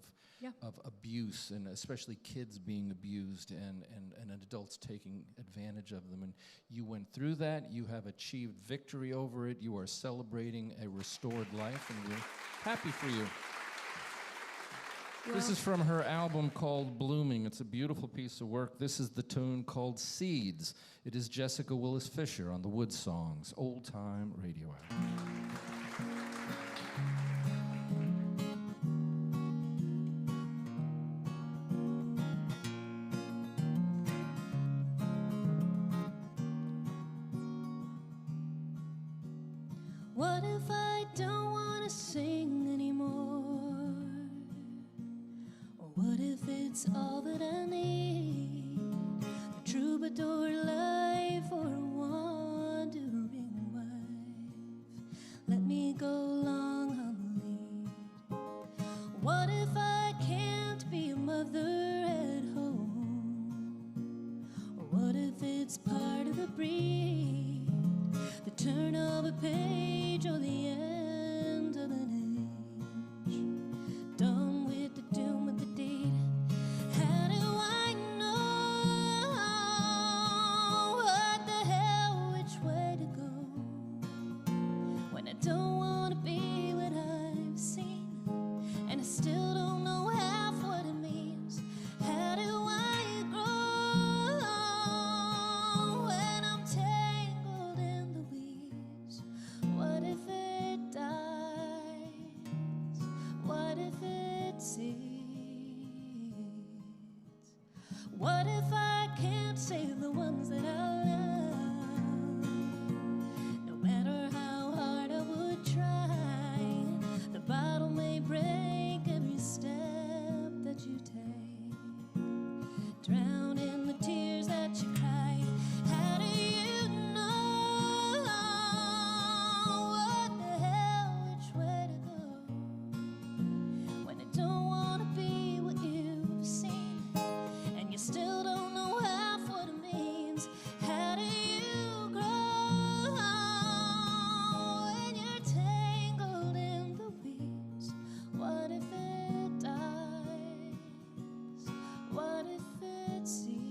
abuse, and especially kids being abused and adults taking advantage of them. And you went through that. You have achieved victory over it. You are celebrating a restored life, and we're happy for you. This is from her album called Blooming. It's a beautiful piece of work. This is the tune called Seeds. It is Jessica Willis Fischer on the WoodSongs Old Time Radio Hour.
What if I don't want to sing anymore? Or what if it's all that I need? The troubadour life or a wandering wife? Let me go long on the lead. What if I can't be a mother at home? Or what if it's part of the breed? The turn of a page or the end of an age. Done with the doom of the deed. How do I know what the hell, which way to go? When I don't want to be what I've seen, and I still don't know half what it means. How do I grow when I'm tangled in the weeds? What if it dies? What if it seeds? What if I can't save the ones that I love? No matter how hard I would try, the bottle may break every step that you take. Drown in the tears that you cry. How do you know what the hell, which way to go? When I don't want to be what you've seen, and you still don't know half what it means. How do you grow when you're tangled in the weeds? What if it dies? What if it seeds?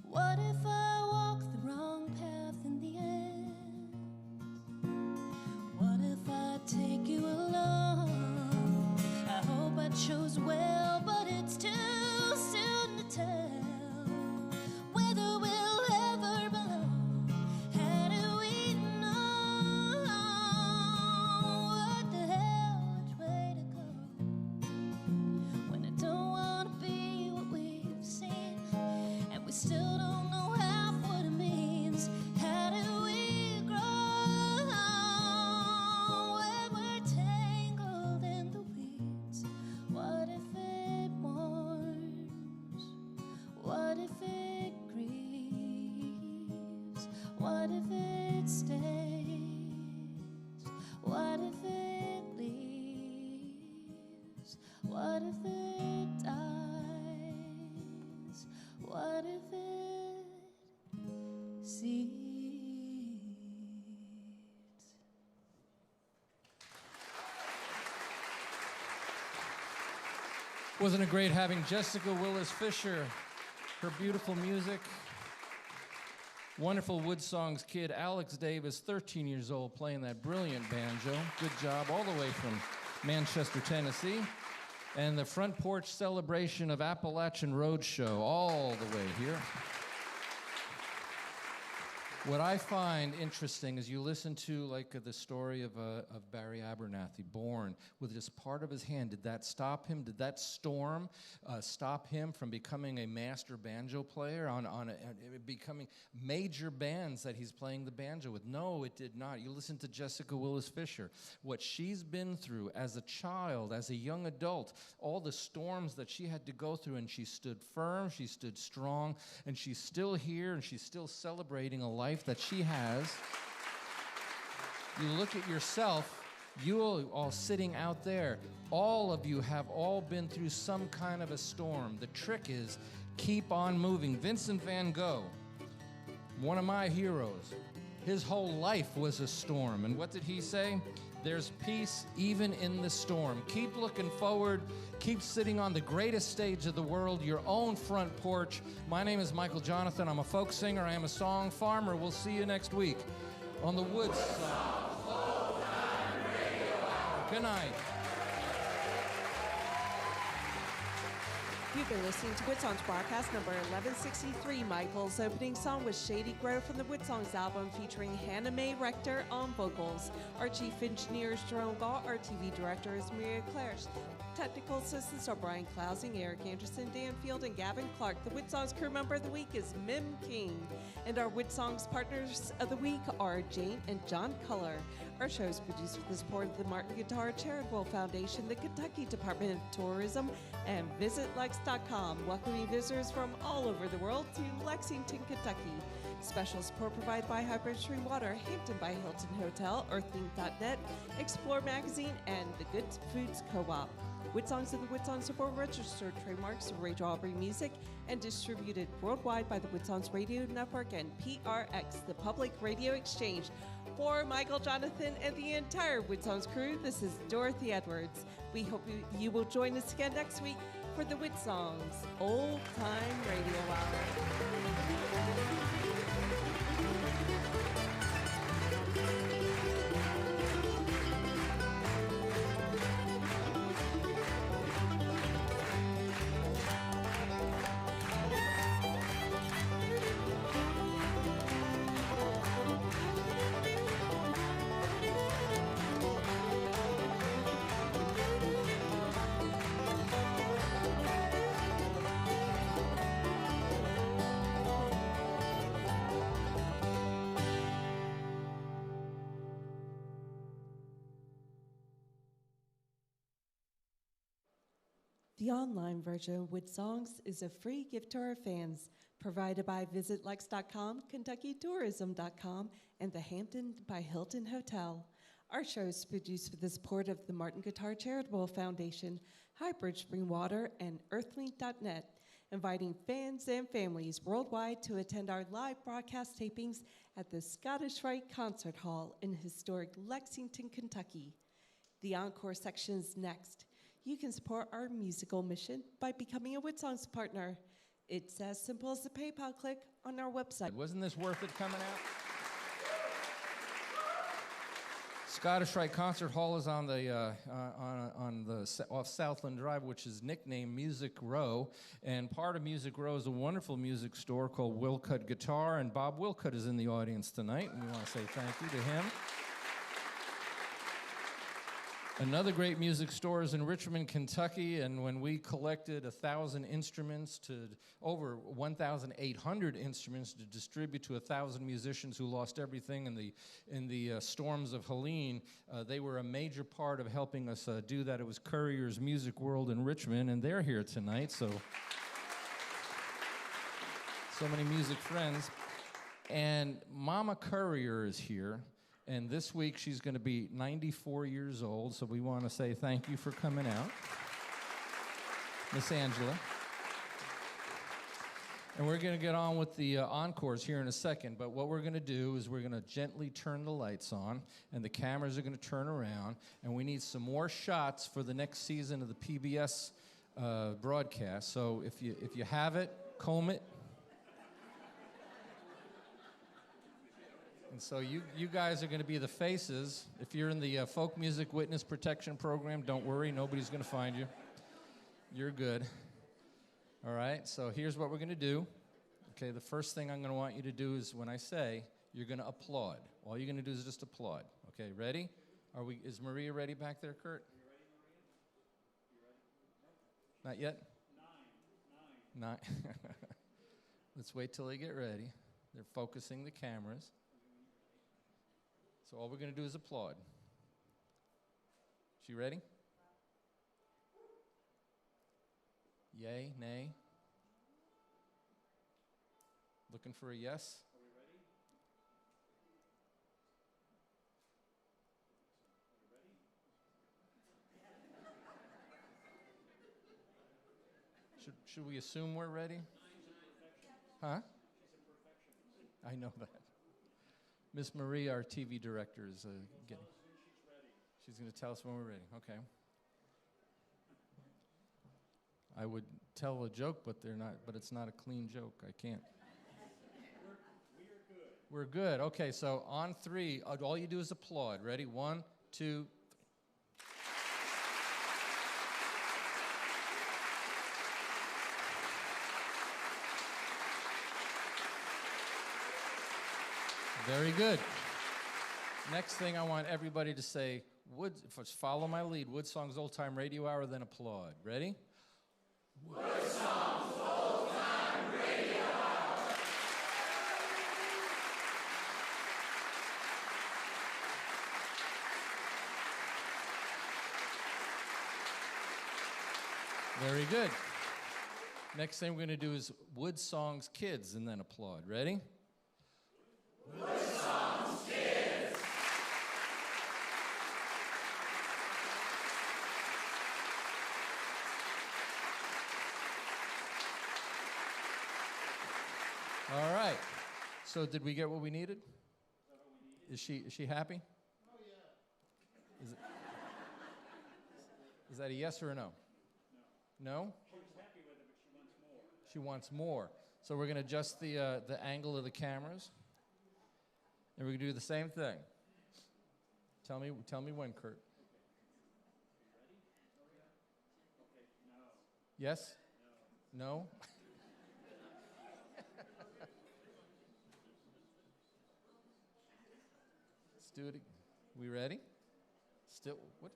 What if I walk the wrong path in the end? What if I take you along? I hope I chose well, but it's too soon to tell whether we'll ever belong. How do we know what the hell, which way to go? When I don't want to be what we've seen, and we still don't know half what it means. How do we grow when we're tangled in the weeds? What if it mourns? What if it grieves? What if it stays? What if it leaves? What if it dies? What if it seeds?
Wasn't it great having Jessica Willis Fischer, her beautiful music? Wonderful WoodSongs kid, Alex Davis, 13 years old, playing that brilliant banjo. Good job, all the way from Manchester, Tennessee. And the front porch celebration of Appalachian Roadshow, all the way here. What I find interesting is you listen to like the story of Barry Abernathy, born with just part of his hand. Did that stop him? Did that storm stop him from becoming a master banjo player becoming major bands that he's playing the banjo with? No, it did not. You listen to Jessica Willis Fischer, what she's been through as a child, as a young adult, all the storms that she had to go through, and she stood firm, she stood strong, and she's still here, and she's still celebrating a life that she has. You look at yourself, you all sitting out there, all of you have all been through some kind of a storm. The trick is keep on moving. Vincent van Gogh, one of my heroes, his whole life was a storm. And what did he say? There's peace even in the storm. Keep looking forward. Keep sitting on the greatest stage of the world, your own front porch. My name is Michael Jonathan. I'm a folk singer. I am a song farmer. We'll see you next week on the WoodSongs Old-Time Radio Hour. Good night.
You've been listening to WoodSongs broadcast number 1163. Michael's opening song was Shady Grove from the WoodSongs album, featuring Hannah Mae Rector on vocals. Our chief engineer is Jerome Gall. Our TV director is Maria Claire's. Technical assistants are Brian Clousing, Eric Anderson, Dan Field, and Gavin Clark. The WoodSongs crew member of the week is Mim King. And our WoodSongs partners of the week are Jane and John Culler. Our show is produced with the support of the Martin Guitar Charitable Foundation, the Kentucky Department of Tourism, and VisitLex.com, welcoming visitors from all over the world to Lexington, Kentucky. Special support provided by Hybrid Stream Water, Hampton by Hilton Hotel, Earthlink.net, Explore Magazine, and the Good Foods Co-op. WoodSongs and the WoodSongs support registered trademarks of Radio Aubrey Music and distributed worldwide by the WoodSongs Radio Network and PRX, the Public Radio Exchange. For Michael Jonathan and the entire WoodSongs crew, this is Dorothy Edwards. We hope you will join us again next week for the WoodSongs Old Time Radio Hour. The online version of WoodSongs is a free gift to our fans, provided by VisitLex.com, KentuckyTourism.com, and the Hampton by Hilton Hotel. Our show is produced with the support of the Martin Guitar Charitable Foundation, Hybrid Spring Water, and Earthlink.net, inviting fans and families worldwide to attend our live broadcast tapings at the Scottish Rite Concert Hall in historic Lexington, Kentucky. The Encore section is next. You can support our musical mission by becoming a WoodSongs partner. It's as simple as a PayPal click on our website.
Wasn't this worth it coming out? Scottish Rite Concert Hall is on the off Southland Drive, which is nicknamed Music Row, and part of Music Row is a wonderful music store called Wilcutt Guitar, and Bob Wilcutt is in the audience tonight, and we want to say thank you to him. Another great music store is in Richmond, Kentucky, and when we collected 1,000 instruments to over 1,800 instruments to distribute to 1,000 musicians who lost everything in the storms of Helene, they were a major part of helping us do that. It was Courier's Music World in Richmond, and they're here tonight, so many music friends. And Mama Courier is here. And this week, she's going to be 94 years old, so we want to say thank you for coming out, Miss Angela. And we're going to get on with the encores here in a second, but what we're going to do is we're going to gently turn the lights on, and the cameras are going to turn around, and we need some more shots for the next season of the PBS broadcast. So if you have it, comb it. And so you guys are going to be the faces. If you're in the Folk Music Witness Protection Program, don't worry, nobody's going to find you. You're good. All right, so here's what we're going to do. Okay, the first thing I'm going to want you to do is when I say, You're going to applaud. All you're going to do is just applaud. Okay, ready? Is Maria ready back there, Kurt? Not yet? Nine. Let's wait till they get ready. They're focusing the cameras. So all we're going to do is applaud. She ready? Yay, nay? Looking for a yes? Are we ready? Should we assume we're ready? Huh? I know that. Miss Marie, our TV director, is getting. She's going to tell us when we're ready. Okay. I would tell a joke, but it's not a clean joke. I can't. We're good. Okay, so on 3, all you do is applaud. Ready? 1, 2, 3. Very good. Next thing I want everybody to say, follow my lead, WoodSongs Old Time Radio Hour, then applaud. Ready? WoodSongs Old Time Radio Hour. Very good. Next thing we're going to do is WoodSongs Kids, and then applaud. Ready? WoodSongs Kids. All right. So did we get what we needed? Is she happy? Oh yeah. Is that a yes or a no? No? She was happy with it, but she wants more. She wants more. So we're going to adjust the angle of the cameras. And we're going to do the same thing. Tell me when, Kurt. Yes? No? Let's do it. We ready? Still, what?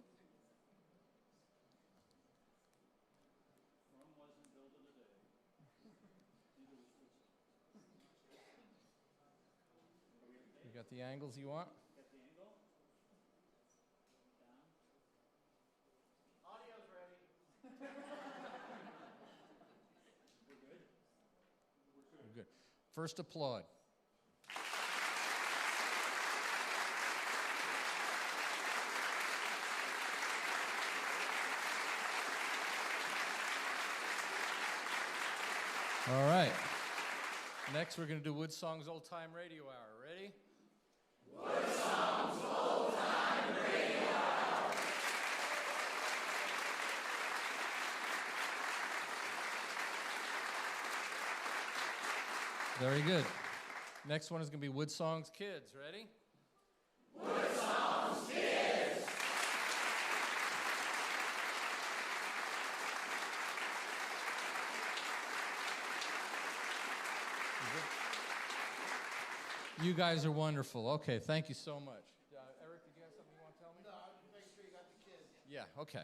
You got the angles you want? Got the angle? Down. Audio's ready. We're good? We're good. First applaud. All right. Next, we're going to do WoodSongs Old Time Radio Hour. Ready? WoodSongs Old Time Radio Hour. Very good. Next one is going to be WoodSongs Kids. Ready? WoodSongs Kids. You guys are wonderful. Okay, thank you so much. Eric, did you have something you want to tell me?
No, I just make sure you got the kids.
Yeah, okay.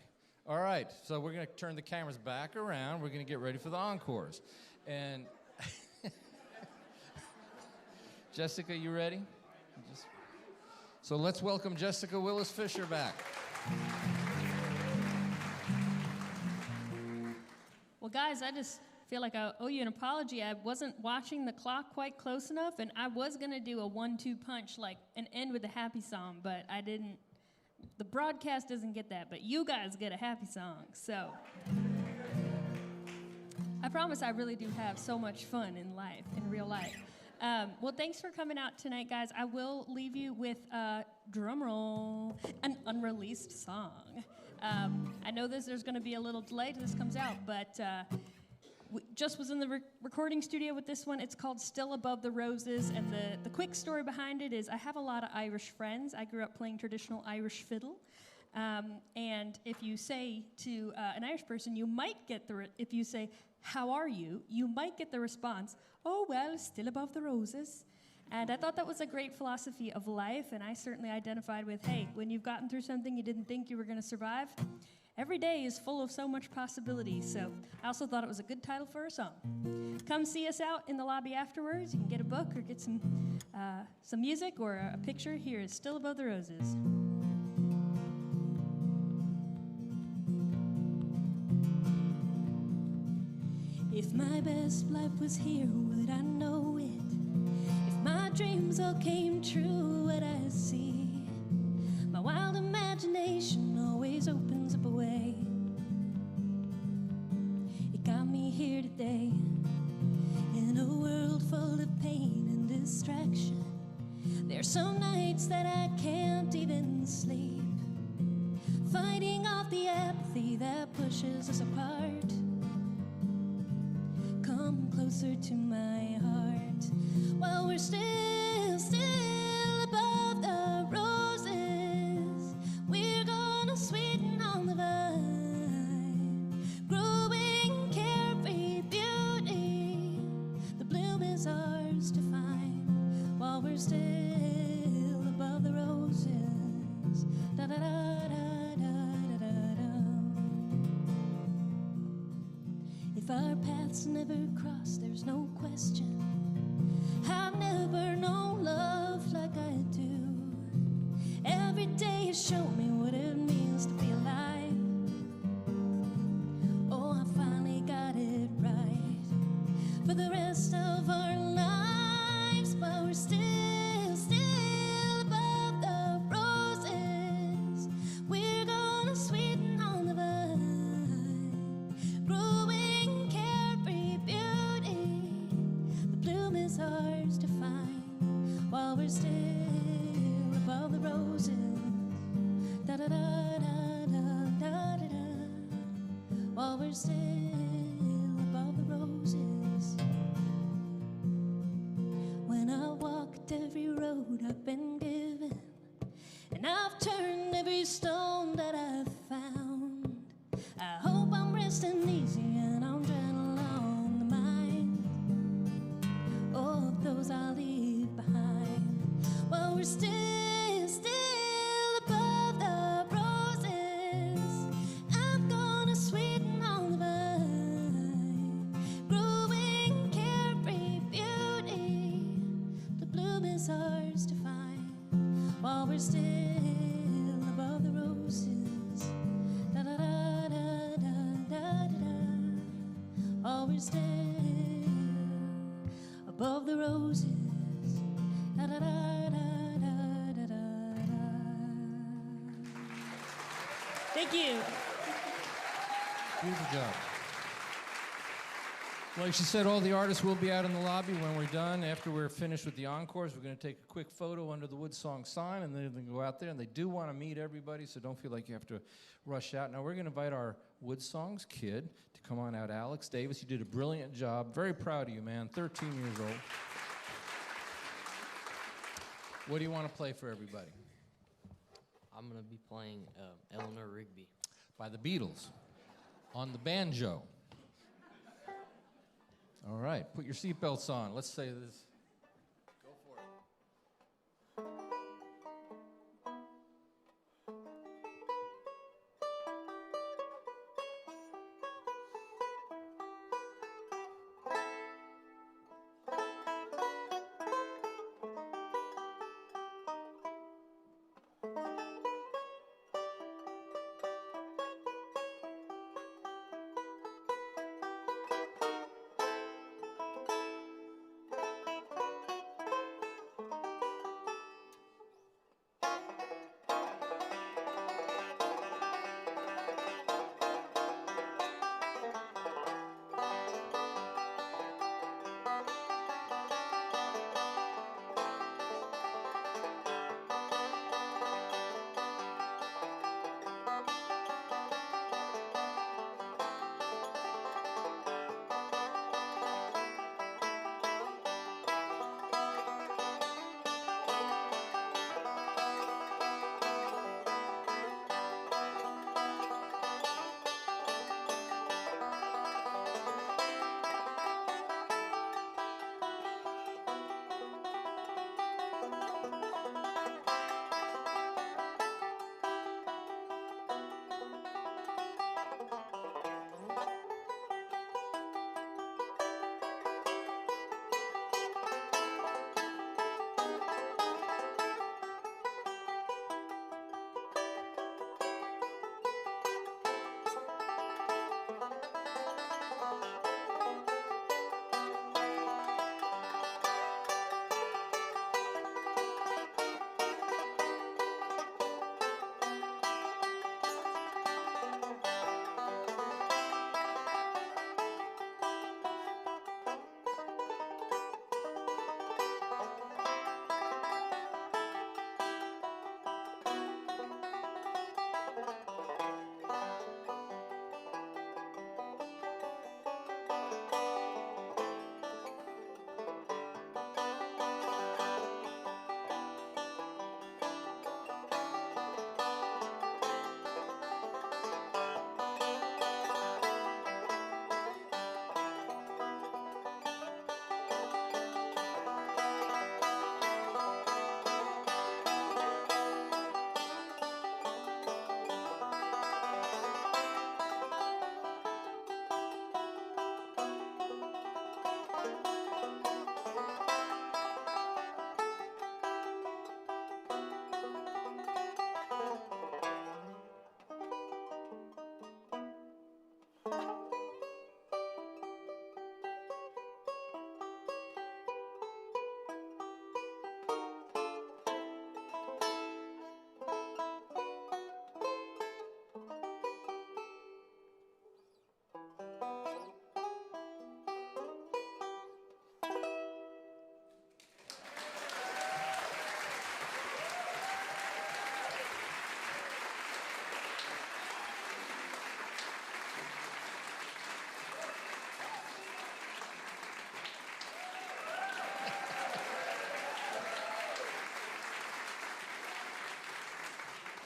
All right, so we're going to turn the cameras back around. We're going to get ready for the encores. And Jessica, you ready? So let's welcome Jessica Willis Fischer back.
Well, guys, I just feel like I owe you an apology. I wasn't watching the clock quite close enough, and I was going to do a 1-2 punch, like an end with a happy song, but I didn't. The broadcast doesn't get that, but you guys get a happy song. So I promise I really do have so much fun in life, in real life. Well, thanks for coming out tonight, guys. I will leave you with, drum roll, an unreleased song. I know there's going to be a little delay till this comes out, but just was in the recording studio with this one. It's called Still Above the Roses, and the quick story behind it is I have a lot of Irish friends. I grew up playing traditional Irish fiddle. And if you say to an Irish person, you might get if you say, "How are you?" you might get the response, "Oh, well, still above the roses."
And I thought that was a great philosophy of life, and I certainly identified with, hey, when you've gotten through something you didn't think you were going to survive, every day is full of so much possibility. So I also thought it was a good title for a song. Come see us out in the lobby afterwards. You can get a book or get some music or a picture. Here is Still Above the Roses. If my best life was here, would I know it? If my dreams all came true, would I see? My wild imagination always opens up a way. It got me here today, in a world full of pain and distraction. There's some nights that I can't even sleep, fighting off the apathy that pushes us apart. Come closer to my heart while we're still above the roses. We're gonna sweeten on the vine, growing carefree beauty. The bloom is ours to find while we're still above the roses. Da da da da. If our paths never cross, there's no question. I've never known love like I do. Every day has shown me what it means to be alive. Oh, I finally got it right. For the rest of our lives, but we're still above the roses. We're gonna sweeten on the vine, growing carefree beauty. The bloom is ours to find while we're still above the roses. Da da da da da da da da. While we're still above the roses. When I walked every road I've been given, and I've turned every stone that I've found, I hope I'm resting easy and I'm gentle on the mind. All of those I leave behind while we're still above the roses. I'm gonna sweeten on the vine, growing carefree beauty. The bloom is ours to find while we're still above the roses. Da da da da da da da. While we're still above the roses. Da da da da da da da. Thank you.
Beautiful job. Like she said, all the artists will be out in the lobby when we're done. After we're finished with the encores, we're going to take a quick photo under the WoodSong sign, and then they can go out there. And they do want to meet everybody, so don't feel like you have to rush out. Now, we're going to invite our WoodSongs kid to come on out. Alex Davis, you did a brilliant job. Very proud of you, man. 13 years old. What do you want to play for everybody?
I'm going to be playing Eleanor Rigby.
By the Beatles. On the banjo. All right, put your seatbelts on. Let's say this. Go for it.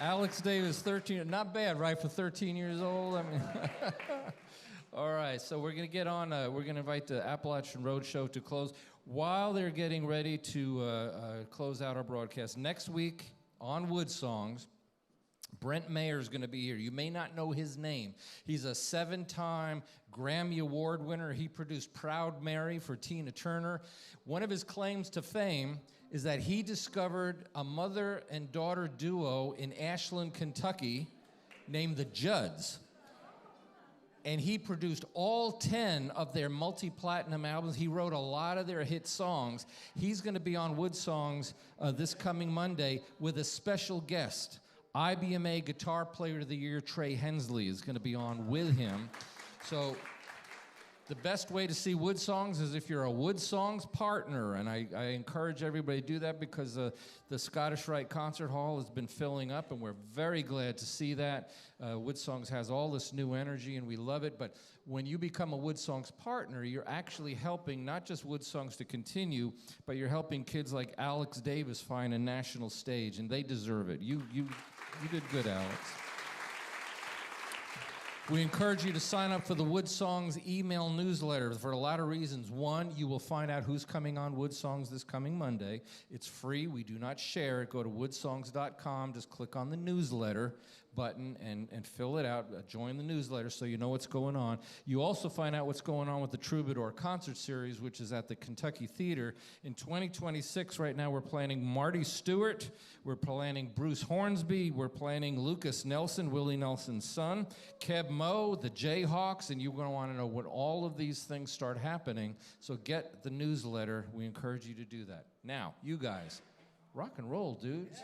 Alex Davis, 13, not bad, right, for 13 years old? I mean, all right, so we're going to get on, we're going to invite the Appalachian Roadshow to close. While they're getting ready to close out our broadcast, next week on WoodSongs, Brent Mayer is going to be here. You may not know his name. He's a 7-time Grammy Award winner. He produced Proud Mary for Tina Turner. One of his claims to fame is that he discovered a mother and daughter duo in Ashland, Kentucky, named the Judds. And he produced all 10 of their multi-platinum albums. He wrote a lot of their hit songs. He's going to be on WoodSongs this coming Monday with a special guest. IBMA Guitar Player of the Year, Trey Hensley, is going to be on with him. So the best way to see WoodSongs is if you're a WoodSongs partner, and I encourage everybody to do that because the Scottish Rite Concert Hall has been filling up, and we're very glad to see that. WoodSongs has all this new energy, and we love it, but when you become a WoodSongs partner, you're actually helping not just WoodSongs to continue, but you're helping kids like Alex Davis find a national stage, and they deserve it. You did good, Alex. We encourage you to sign up for the WoodSongs email newsletter for a lot of reasons. One, you will find out who's coming on WoodSongs this coming Monday. It's free. We do not share it. Go to woodsongs.com. Just click on the newsletter button and fill it out. Join the newsletter so you know what's going on. You also find out what's going on with the Troubadour Concert Series, which is at the Kentucky Theater. In 2026, right now, we're planning Marty Stewart. We're planning Bruce Hornsby. We're planning Lucas Nelson, Willie Nelson's son, Keb Mo, the Jayhawks, and you're going to want to know when all of these things start happening. So get the newsletter. We encourage you to do that. Now, you guys, rock and roll, dudes.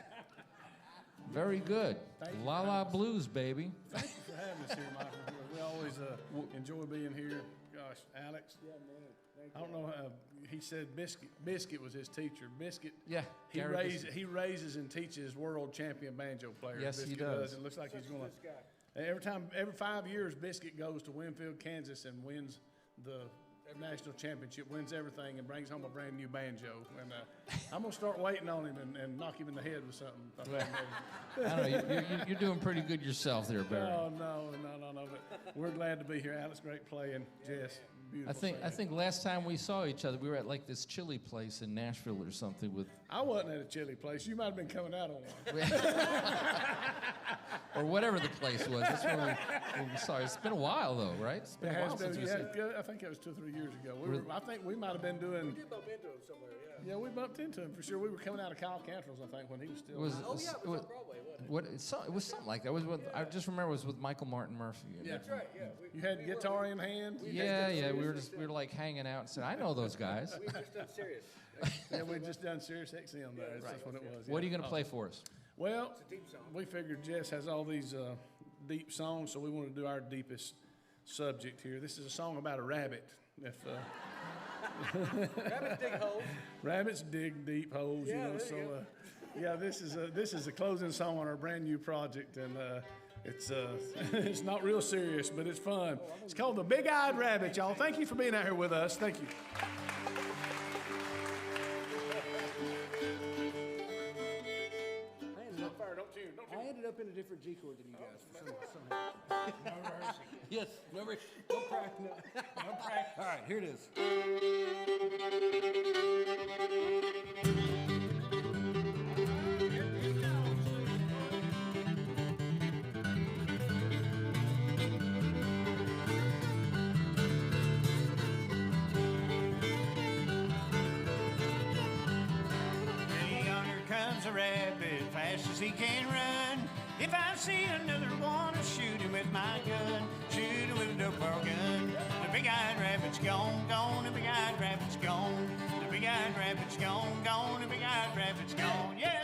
Very good. La La Blues, baby.
Thank you for having us here, Michael. We always enjoy being here. Gosh, Alex. Yeah, man. Thank you. I don't know how, he said Biscuit was his teacher. Biscuit.
Yeah.
He raises and teaches world champion banjo players.
Yes,
Biscuit
he does.
It looks like he's going to. Every 5 years, Biscuit goes to Winfield, Kansas, and wins the national championship, wins everything, and brings home a brand new banjo. And I'm going to start waiting on him and knock him in the head with something.
I don't know. You're doing pretty good yourself there, Barry.
Oh, no. But we're glad to be here. Alex, great playing. Jess, beautiful.
I think last time we saw each other, we were at like this chili place in Nashville or something with.
I wasn't at a chili place. You might have been coming out on one.
Or whatever the place was. That's when we saw. It's been a while though, right? It's been a while since we saw.
I think it was 2 or 3 years ago. I think we might have been doing. We did bump into him somewhere, yeah. Yeah, we bumped into him for sure. We were coming out of Kyle Cantrell's, I think, when he was still.
It was on Broadway, wasn't it? It was something like that. It was with, I just remember it was with Michael Martin Murphy.
Yeah, that's right. Yeah, you had guitar in hand.
Yeah. We were like hanging out and said, I know those guys.
We just done Sirius.
Yeah, we just done Sirius XM there. That's what it was.
What are you going to play for us?
Well, we figured Jess has all these deep songs, so we want to do our deepest subject here. This is a song about a rabbit.
Rabbits dig holes.
Rabbits dig deep holes,
Yeah,
you know. So, yeah, this is a closing song on our brand new project, and it's not real serious, but it's fun. It's called The Big-Eyed Rabbit, y'all. Thank you for being out here with us. Thank you.
I ended up in a different G chord than you guys for some
No mercy.
Yes, no mercy. Don't crack. No crack.
All right, here it is.
Hey, yonder comes a rabbit, fast as he can run. If I see another one, I'll shoot him with my gun. Shoot him with a dope barrel gun. The big-eyed rabbit's gone, gone. The big-eyed rabbit's gone. The big-eyed rabbit's gone, gone. The big-eyed rabbit's gone. Yeah.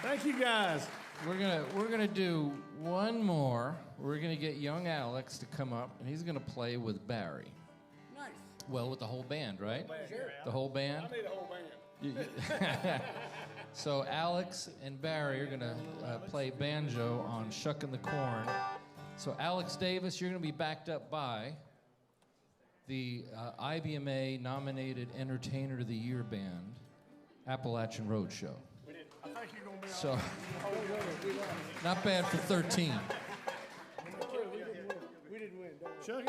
Thank you, guys.
We're gonna do one more. We're gonna get young Alex to come up, and he's gonna play with Barry.
Nice.
Well, with the whole band, right?
Sure.
The whole band.
I need a whole band.
So Alex and Barry are gonna play banjo on "Shuckin' the Corn." So Alex Davis, you're gonna be backed up by the IBMA nominated Entertainer of the Year band, Appalachian Roadshow.
I think you're gonna be
So, not bad for 13.
We didn't win. Shuckin'?